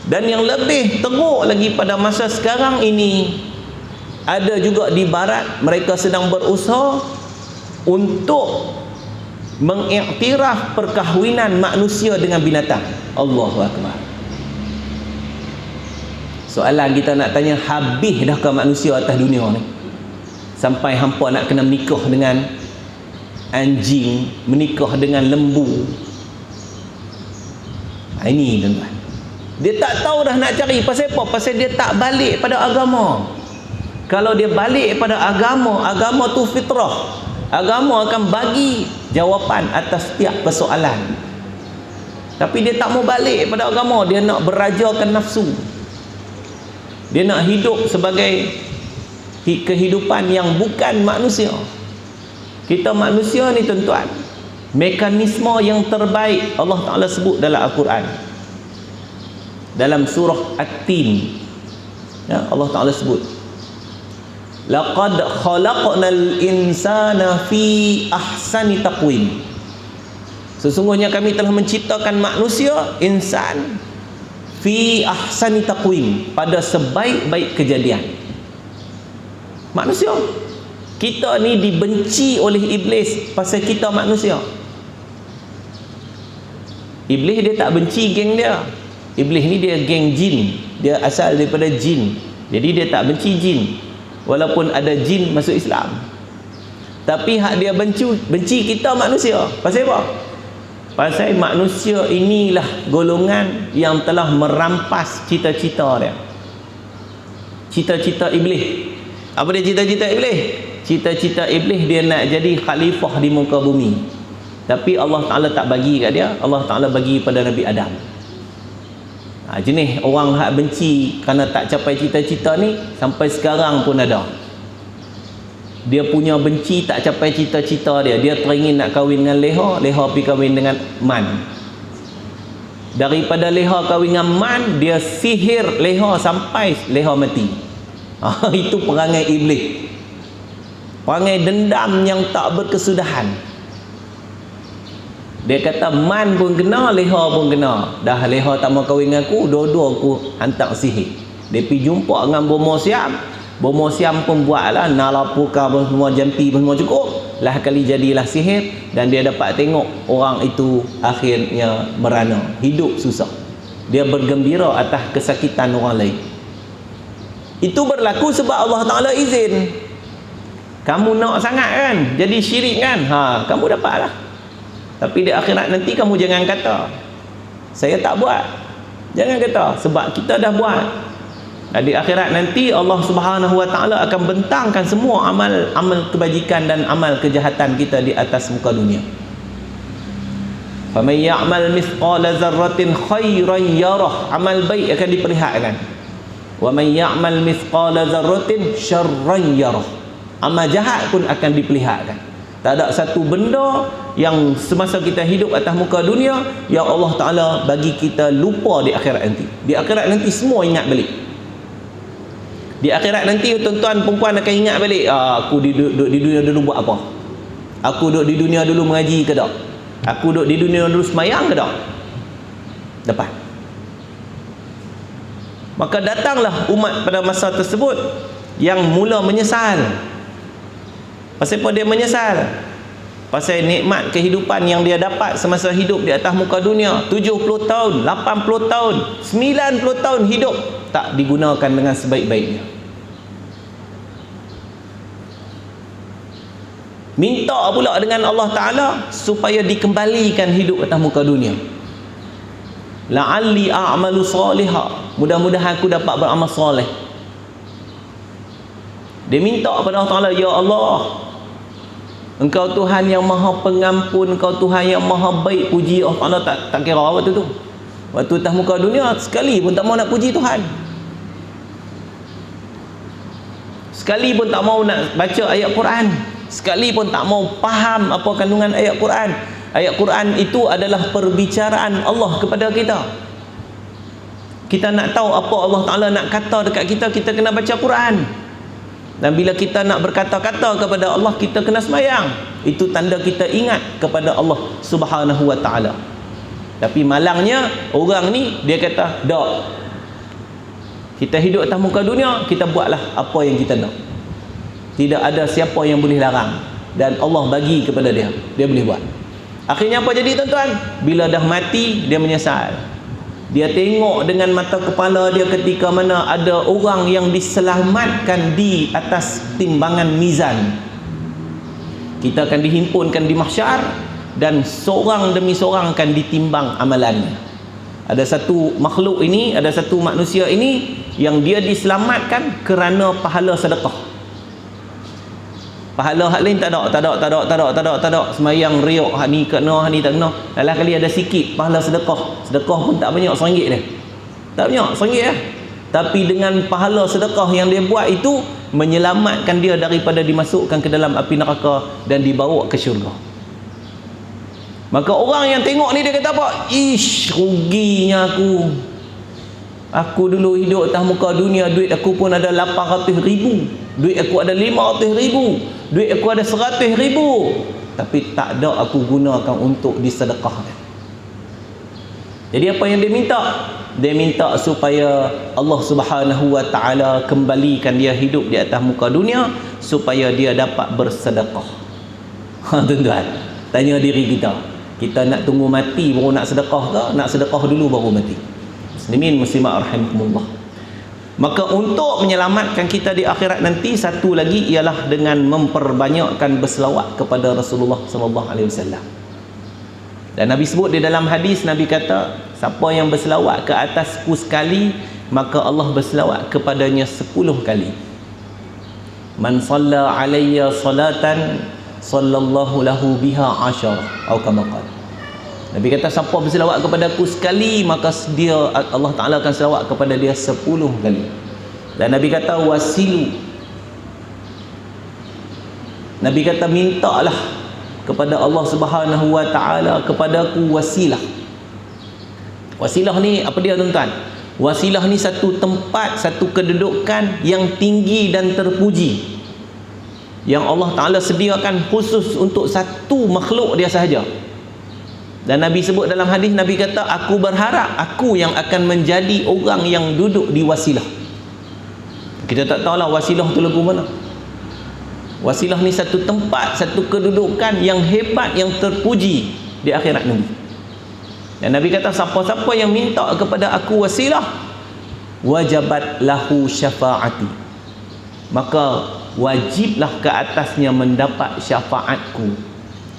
Dan yang lebih teruk lagi pada masa sekarang ini, ada juga di barat mereka sedang berusaha untuk mengiktiraf perkahwinan manusia dengan binatang. Allahu Akbar. Soalan kita nak tanya, habis dah ke manusia atas dunia ni sampai hampa nak kena menikah dengan anjing, menikah dengan lembu? Ini tuan-tuan, dia tak tahu dah nak cari. Pasal apa? Pasal dia tak balik pada agama. Kalau dia balik pada agama, agama tu fitrah. Agama akan bagi jawapan atas setiap persoalan. Tapi dia tak mau balik pada agama. Dia nak berajakan nafsu. Dia nak hidup sebagai kehidupan yang bukan manusia. Kita manusia ni tuan-tuan, mekanisme yang terbaik Allah Ta'ala sebut dalam Al-Quran, dalam surah At-Tin, ya, Allah Ta'ala sebut, laqad khalaqnal insana fi ahsani taqwim. Sesungguhnya kami telah menciptakan manusia, insan, fi ahsani taqwim, pada sebaik-baik kejadian. Manusia, kita ni dibenci oleh iblis pasal kita manusia. Iblis dia tak benci geng dia. Iblis ni dia geng jin. Dia asal daripada jin. Jadi dia tak benci jin. Walaupun ada jin masuk Islam. Tapi hak dia benci kita manusia. Pasal apa? Pasal manusia inilah golongan yang telah merampas cita-cita dia. Cita-cita iblis. Apa dia cita-cita iblis? Cita-cita iblis dia nak jadi khalifah di muka bumi. Tapi Allah Ta'ala tak bagi kat dia. Allah Ta'ala bagi pada Nabi Adam. Jenis orang hak benci kerana tak capai cita-cita ni sampai sekarang pun ada. Dia punya benci tak capai cita-cita dia. Dia teringin nak kahwin dengan Leha, Leha pergi kahwin dengan Man. Daripada Leha kahwin dengan Man, dia sihir Leha sampai Leha mati. Itu perangai iblis. Perangai dendam yang tak berkesudahan. Dia kata Man pun kena, Leha pun kena. Dah Leha tak mau kahwin dengan aku, dua-dua aku hantar sihir. Dia pergi jumpa dengan Bomo Siam. Bomo Siam pun buatlah nalapuka pun semua, jampi pun semua cukup. Lah kali jadilah sihir. Dan dia dapat tengok orang itu akhirnya merana, hidup susah. Dia bergembira atas kesakitan orang lain. Itu berlaku sebab Allah Ta'ala izin. Kamu nak sangat kan, jadi syirik kan, kamu dapatlah. Tapi di akhirat nanti kamu jangan kata saya tak buat. Jangan kata, sebab kita dah buat. Dan di akhirat nanti Allah Subhanahu Wa Ta'ala akan bentangkan semua amal kebajikan dan amal kejahatan kita di atas muka dunia. Faman ya'mal mithqala dzarratin khairan yarah. Amal baik akan diperlihatkan. Wa man ya'mal mithqala dzarratin syarran yarah. Amal jahat pun akan diperlihatkan. Tak ada satu benda yang semasa kita hidup atas muka dunia yang Allah Ta'ala bagi kita lupa di akhirat nanti. Di akhirat nanti semua ingat balik. Di akhirat nanti tuan-tuan perempuan akan ingat balik, aku duduk di dunia dulu buat apa? Aku duduk di dunia dulu mengaji ke tak? Aku duduk di dunia dulu semayang ke tak? Dapat. Maka datanglah umat pada masa tersebut yang mula menyesal. Pasal apa dia menyesal? Pasal nikmat kehidupan yang dia dapat semasa hidup di atas muka dunia, 70 tahun, 80 tahun, 90 tahun hidup, tak digunakan dengan sebaik-baiknya. Minta pula dengan Allah Ta'ala supaya dikembalikan hidup atas muka dunia. La'alli a'malu salihah, mudah-mudahan aku dapat beramal soleh. Dia minta kepada Allah Ta'ala, ya Allah, Engkau Tuhan yang maha pengampun, Engkau Tuhan yang maha baik. Puji Allah Ta'ala tak kira waktu tu. Waktu atas muka dunia sekali pun tak mau nak puji Tuhan. Sekali pun tak mau nak baca ayat Quran. Sekali pun tak mau faham apa kandungan ayat Quran. Ayat Quran itu adalah perbicaraan Allah kepada kita. Kita nak tahu apa Allah Ta'ala nak kata dekat kita, kita kena baca Quran. Dan bila kita nak berkata-kata kepada Allah, kita kena semayang. Itu tanda kita ingat kepada Allah Subhanahu Wa Ta'ala. Tapi malangnya orang ni, dia kata, tak, kita hidup atas muka dunia, kita buatlah apa yang kita nak. Tidak ada siapa yang boleh larang. Dan Allah bagi kepada dia, dia boleh buat. Akhirnya apa jadi tuan-tuan? Bila dah mati, dia menyesal. Dia tengok dengan mata kepala dia ketika mana ada orang yang diselamatkan di atas timbangan mizan. Kita akan dihimpunkan di mahsyar dan seorang demi seorang akan ditimbang amalannya. Ada satu makhluk ini, ada satu manusia ini yang dia diselamatkan kerana pahala sedekah. Pahala hak lain tak ada. Semayang riak hak ni kena, hak ni tak kena. Dalam kali ada sikit pahala sedekah. Sedekah pun tak banyak, RM1 dia. Tak banyak, RM1 ya. Tapi dengan pahala sedekah yang dia buat itu menyelamatkan dia daripada dimasukkan ke dalam api neraka dan dibawa ke syurga. Maka orang yang tengok ni dia kata apa? Ish, ruginya aku. Aku dulu hidup atas muka dunia, duit aku pun ada 800,000. Duit aku ada 500,000. Duit aku ada 100,000. Tapi tak ada aku gunakan untuk disedekahkan. Jadi apa yang dia minta? Dia minta supaya Allah Subhanahu wa taala kembalikan dia hidup di atas muka dunia supaya dia dapat bersedekah. Tuan-tuan, tanya diri kita. Kita nak tunggu mati baru nak sedekah ke? Nak sedekah dulu baru mati? Muslimin muslimat rahimakumullah. Maka untuk menyelamatkan kita di akhirat nanti, satu lagi ialah dengan memperbanyakkan berselawat kepada Rasulullah sallallahu alaihi wasallam. Dan Nabi sebut di dalam hadis, Nabi kata, siapa yang berselawat ke atasku sekali, maka Allah berselawat kepadanya 10 kali. Man shalla alayya salatan sallallahu lahu biha 10 atau kama qala. Nabi kata siapa berselawat kepada aku sekali, maka dia Allah Taala akan selawat kepada dia 10 kali. Dan Nabi kata wasilu. Nabi kata mintalah kepada Allah Subhanahu wa taala kepadaku wasilah. Wasilah ni apa dia tuan-tuan? Wasilah ni satu tempat, satu kedudukan yang tinggi dan terpuji, yang Allah Ta'ala sediakan khusus untuk satu makhluk dia sahaja. Dan Nabi sebut dalam hadis, Nabi kata, aku berharap aku yang akan menjadi orang yang duduk di wasilah. Kita tak tahulah wasilah tu lagu mana. Wasilah ni satu tempat, satu kedudukan yang hebat, yang terpuji di akhirat nanti. Dan Nabi kata siapa-siapa yang minta kepada aku wasilah, wajabat lahu syafaati, maka wajiblah ke atasnya mendapat syafaatku.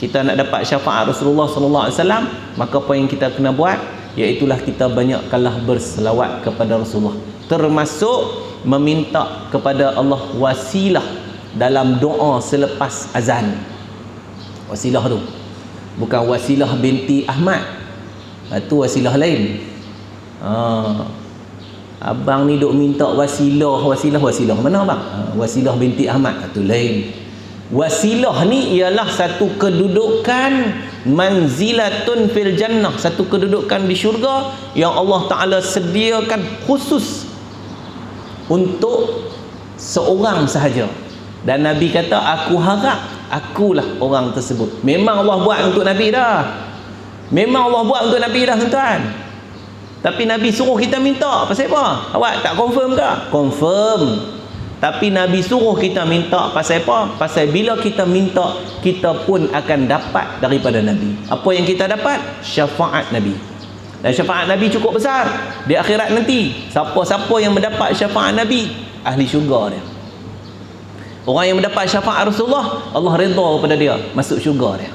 Kita nak dapat syafaat Rasulullah sallallahu alaihi wasallam, maka apa yang kita kena buat, iaitulah kita banyakkanlah berselawat kepada Rasulullah, termasuk meminta kepada Allah wasilah dalam doa selepas azan. Wasilah tu bukan wasilah binti Ahmad, itu wasilah lain. Abang ni duk minta wasilah mana abang? Wasilah binti Ahmad, itu lain. Wasilah ni ialah satu kedudukan manzilatun fil jannah, satu kedudukan di syurga yang Allah Ta'ala sediakan khusus untuk seorang sahaja. Dan Nabi kata, aku harap akulah orang tersebut. Memang Allah buat untuk Nabi dah. Memang Allah buat untuk Nabi dah tuan-tuan. Tapi Nabi suruh kita minta. Pasal apa? Awak tak confirm ke? Confirm. Tapi Nabi suruh kita minta pasal apa? Pasal bila kita minta, kita pun akan dapat daripada Nabi. Apa yang kita dapat? Syafaat Nabi. Dan syafaat Nabi cukup besar di akhirat nanti. Siapa-siapa yang mendapat syafaat Nabi, ahli syurga dia. Orang yang mendapat syafaat Rasulullah, Allah redha kepada dia, masuk syurga dia.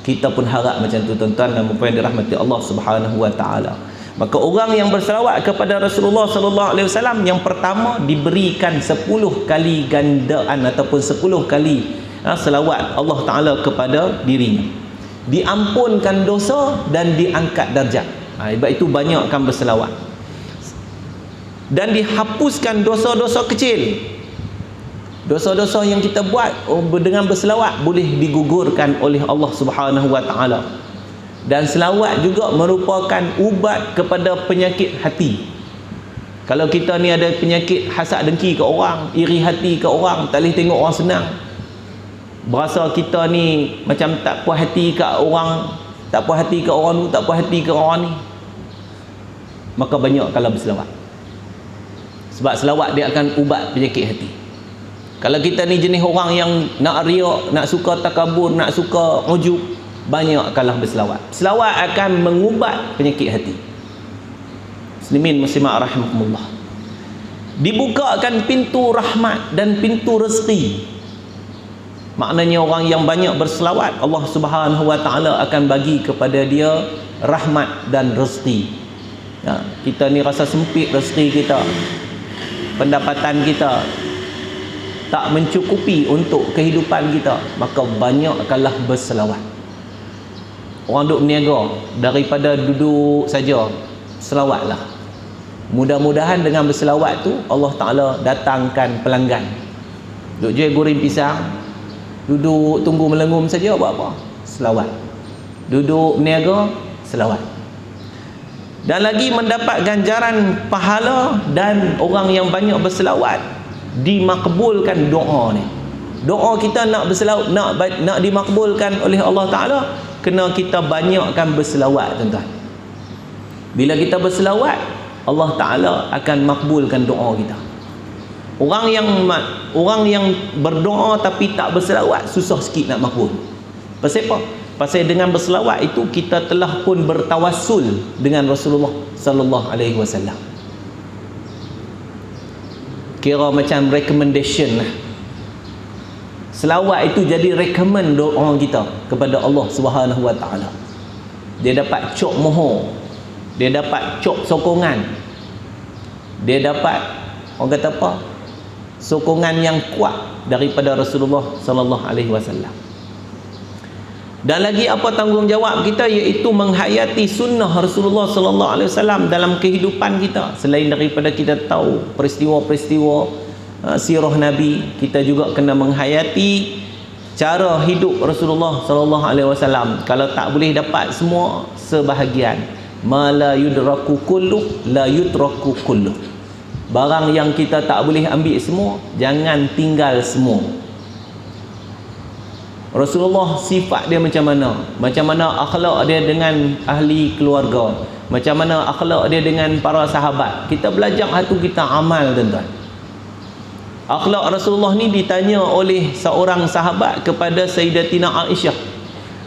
Kita pun harap macam tu tuan-tuan dan puan yang dirahmati Allah Subhanahu wa taala. Maka orang yang berselawat kepada Rasulullah sallallahu alaihi wasallam, yang pertama diberikan 10 kali gandaan ataupun 10 kali selawat Allah Taala kepada dirinya. Diampunkan dosa dan diangkat darjat. Sebab itu banyakkan berselawat. Dan dihapuskan dosa-dosa kecil. Dosa-dosa yang kita buat dengan berselawat boleh digugurkan oleh Allah Subhanahu wa taala. Dan selawat juga merupakan ubat kepada penyakit hati. Kalau kita ni ada penyakit hasad dengki ke orang, iri hati ke orang, tak boleh tengok orang senang, berasa kita ni macam tak puas hati ke orang, tak puas hati ke orang tu, tak puas hati ke orang ni, maka banyak kalau berselawat. Sebab selawat dia akan ubat penyakit hati. Kalau kita ni jenis orang yang nak riak, nak suka takabur, nak suka ujub, banyakkanlah berselawat. Selawat akan mengubat penyakit hati. Muslimin muslimat rahimakumullah. Dibukakan pintu rahmat dan pintu rezeki. Maknanya orang yang banyak berselawat, Allah Subhanahu wa taala akan bagi kepada dia rahmat dan rezeki. Ya, kita ni rasa sempit rezeki kita. Pendapatan kita tak mencukupi untuk kehidupan kita, maka banyakkanlah berselawat. Orang duk berniaga, daripada duduk saja, selawatlah. Mudah-mudahan dengan berselawat tu Allah Ta'ala datangkan pelanggan. Duk jual goreng pisang, duduk tunggu melengum saja, buat apa? Selawat. Duduk berniaga, selawat. Dan lagi mendapat ganjaran pahala, dan orang yang banyak berselawat dimakbulkan doa ni. Doa kita nak berselawat, nak dimakbulkan oleh Allah Ta'ala, kena kita banyakkan berselawat, tuan-tuan. Bila kita berselawat, Allah Ta'ala akan makbulkan doa kita. Orang yang berdoa tapi tak berselawat, susah sikit nak makbul. Pasal apa? Pasal dengan berselawat itu kita telah pun bertawassul dengan Rasulullah sallallahu alaihi wasallam. Kira macam recommendation lah. Selawat itu jadi recommend doa kita kepada Allah Subhanahu wa taala. Dia dapat cok mohon, dia dapat cok sokongan, dia dapat, orang kata apa, sokongan yang kuat daripada Rasulullah sallallahu alaihi wasallam. Dan lagi apa tanggungjawab kita, iaitu menghayati sunnah Rasulullah sallallahu alaihi wasallam dalam kehidupan kita. Selain daripada kita tahu peristiwa-peristiwa sirah Nabi, kita juga kena menghayati cara hidup Rasulullah sallallahu alaihi wasallam. Kalau tak boleh dapat semua, sebahagian. Ma la yudraku kulluh la yutraku kulluh. Barang yang kita tak boleh ambil semua, jangan tinggal semua. Rasulullah sifat dia macam mana? Macam mana akhlak dia dengan ahli keluarga? Macam mana akhlak dia dengan para sahabat? Kita belajar hatu, kita amal, tuan-tuan. Akhlak Rasulullah ni ditanya oleh seorang sahabat kepada Sayyidatina Aisyah.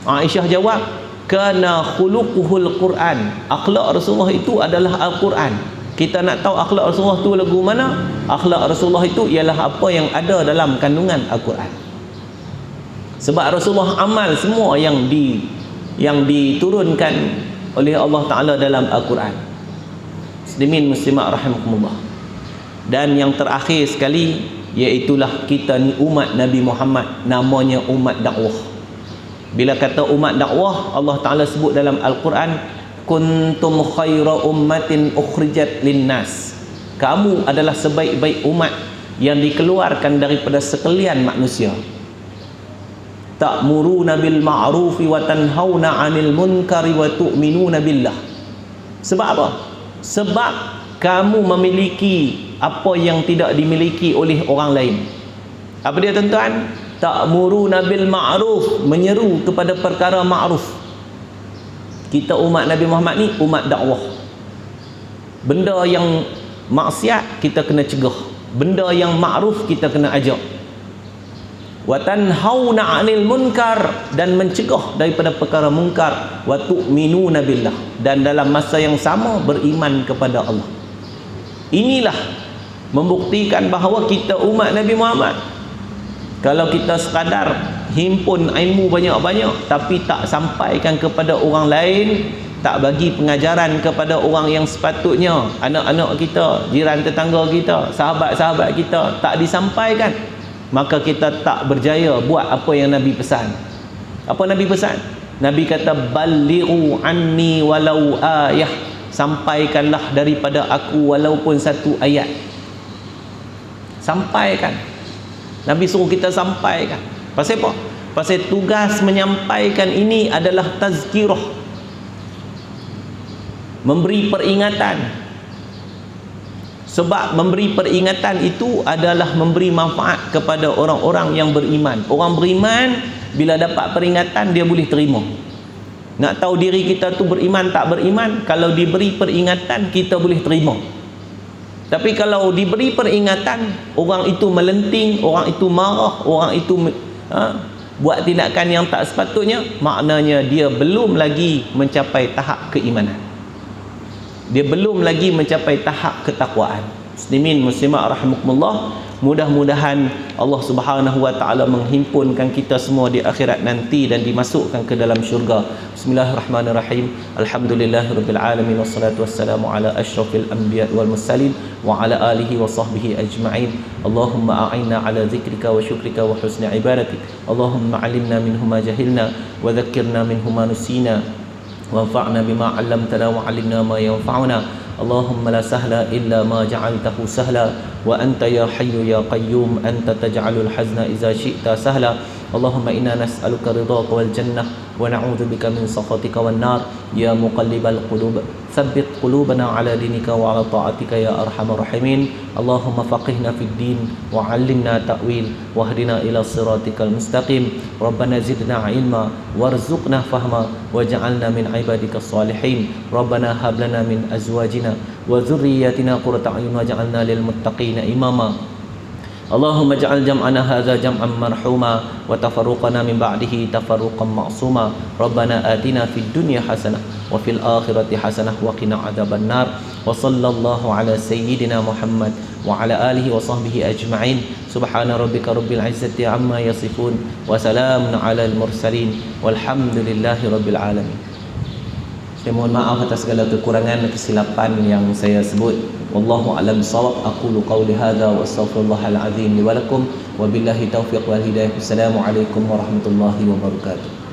Aisyah jawab, kana khuluquhul Quran. Akhlak Rasulullah itu adalah Al-Quran. Kita nak tahu akhlak Rasulullah tu lagu mana? Akhlak Rasulullah itu ialah apa yang ada dalam kandungan Al-Quran. Sebab Rasulullah amal semua yang diturunkan oleh Allah Ta'ala dalam Al-Quran. Muslimin muslimat rahimakumullah. Dan yang terakhir sekali, iaitulah kita ni umat Nabi Muhammad, namanya umat dakwah. Bila kata umat dakwah, Allah Ta'ala sebut dalam Al-Quran, kuntum khaira ummatin ukhrijat linnas. Kamu adalah sebaik-baik umat yang dikeluarkan daripada sekalian manusia. Ta'muruna bil ma'rufi wa tanhauna 'anil munkari wa tu'minuna billah. Sebab apa? Sebab kamu memiliki apa yang tidak dimiliki oleh orang lain. Apa dia, tuan-tuan? Ta'muruna bil ma'ruf, menyeru kepada perkara ma'ruf. Kita umat Nabi Muhammad ni umat dakwah. Benda yang maksiat kita kena cegah, benda yang ma'ruf kita kena ajak. Wa tanhauna 'anil munkar, dan mencegah daripada perkara munkar. Wa tu'minuna billah, dan dalam masa yang sama beriman kepada Allah. Inilah membuktikan bahawa kita umat Nabi Muhammad. Kalau kita sekadar himpun ilmu banyak-banyak tapi tak sampaikan kepada orang lain, tak bagi pengajaran kepada orang yang sepatutnya, anak-anak kita, jiran tetangga kita, sahabat-sahabat kita, tak disampaikan, maka kita tak berjaya buat apa yang Nabi pesan. Apa Nabi pesan? Nabi kata, balighu anni walau ayah. Sampaikanlah daripada aku walaupun satu ayat. Sampaikan. Nabi suruh kita sampaikan. Pasal apa? Pasal tugas menyampaikan ini adalah tazkirah, memberi peringatan. Sebab memberi peringatan itu adalah memberi manfaat kepada orang-orang yang beriman. Orang beriman bila dapat peringatan, dia boleh terima. Nak tahu diri kita tu beriman tak beriman, kalau diberi peringatan kita boleh terima. Tapi kalau diberi peringatan, orang itu melenting, orang itu marah, orang itu buat tindakan yang tak sepatutnya, maknanya dia belum lagi mencapai tahap keimanan, dia belum lagi mencapai tahap ketakwaan. Muslimin muslimat rahimakumullah, mudah-mudahan Allah Subhanahu wa taala menghimpunkan kita semua di akhirat nanti dan dimasukkan ke dalam syurga. Bismillahirrahmanirrahim. Alhamdulillahirabbil alamin wassalatu wassalamu ala asyrafil anbiya wal mursalin wa ala alihi wa sahbihi ajma'in. Allahumma a'inna ala dzikrika wa syukrika wa husni ibadatik. Allahumma 'allimna minhu ma jahilna wa dzakkirna minhu ma nusina وانفعنا بما علمتنا وعلمنا ما ينفعنا. اللهم لا سهل إلا ما جعلته سهلا وأنت يا حي يا قيوم أنت تجعل الحزن إذا شئت سهلا. اللهم إنا نسألك رضاك والجنة ونعوذ بك من سخطك والنار. يا مقلب القلوب ثبت قلوبنا على دينك وعلى طاعتك يا أرحم الراحمين. اللهم فقهنا في الدين وعلمنا تأويل واهدنا إلى صراطك المستقيم. ربنا زدنا علما وارزقنا فهما واجعلنا من عبادك الصالحين. ربنا هب لنا من أزواجنا وذرياتنا قرة أعين واجعلنا للمتقين إماما. اللهم اجعل جمعنا هذا جمعا مرحوما وتفرقنا من بعده تفرقا معصوما. ربنا آتنا في الدنيا حسنة وفي الآخرة حسنة وقنا عذاب النار. وصلى الله على سيدنا محمد وعلى آله وصحبه أجمعين. سبحان ربك رب العزة عما يصفون وسلام على المرسلين والحمد لله رب العالمين. Saya mohon maaf atas segala kekurangan dan kesilapan yang saya sebut. Wallahu a'lam bishawab. Aqulu qawli hadza wa astaghfirullahal azim li wa lakum wa billahi taufiq wal hidayah. Assalamualaikum warahmatullahi wabarakatuh.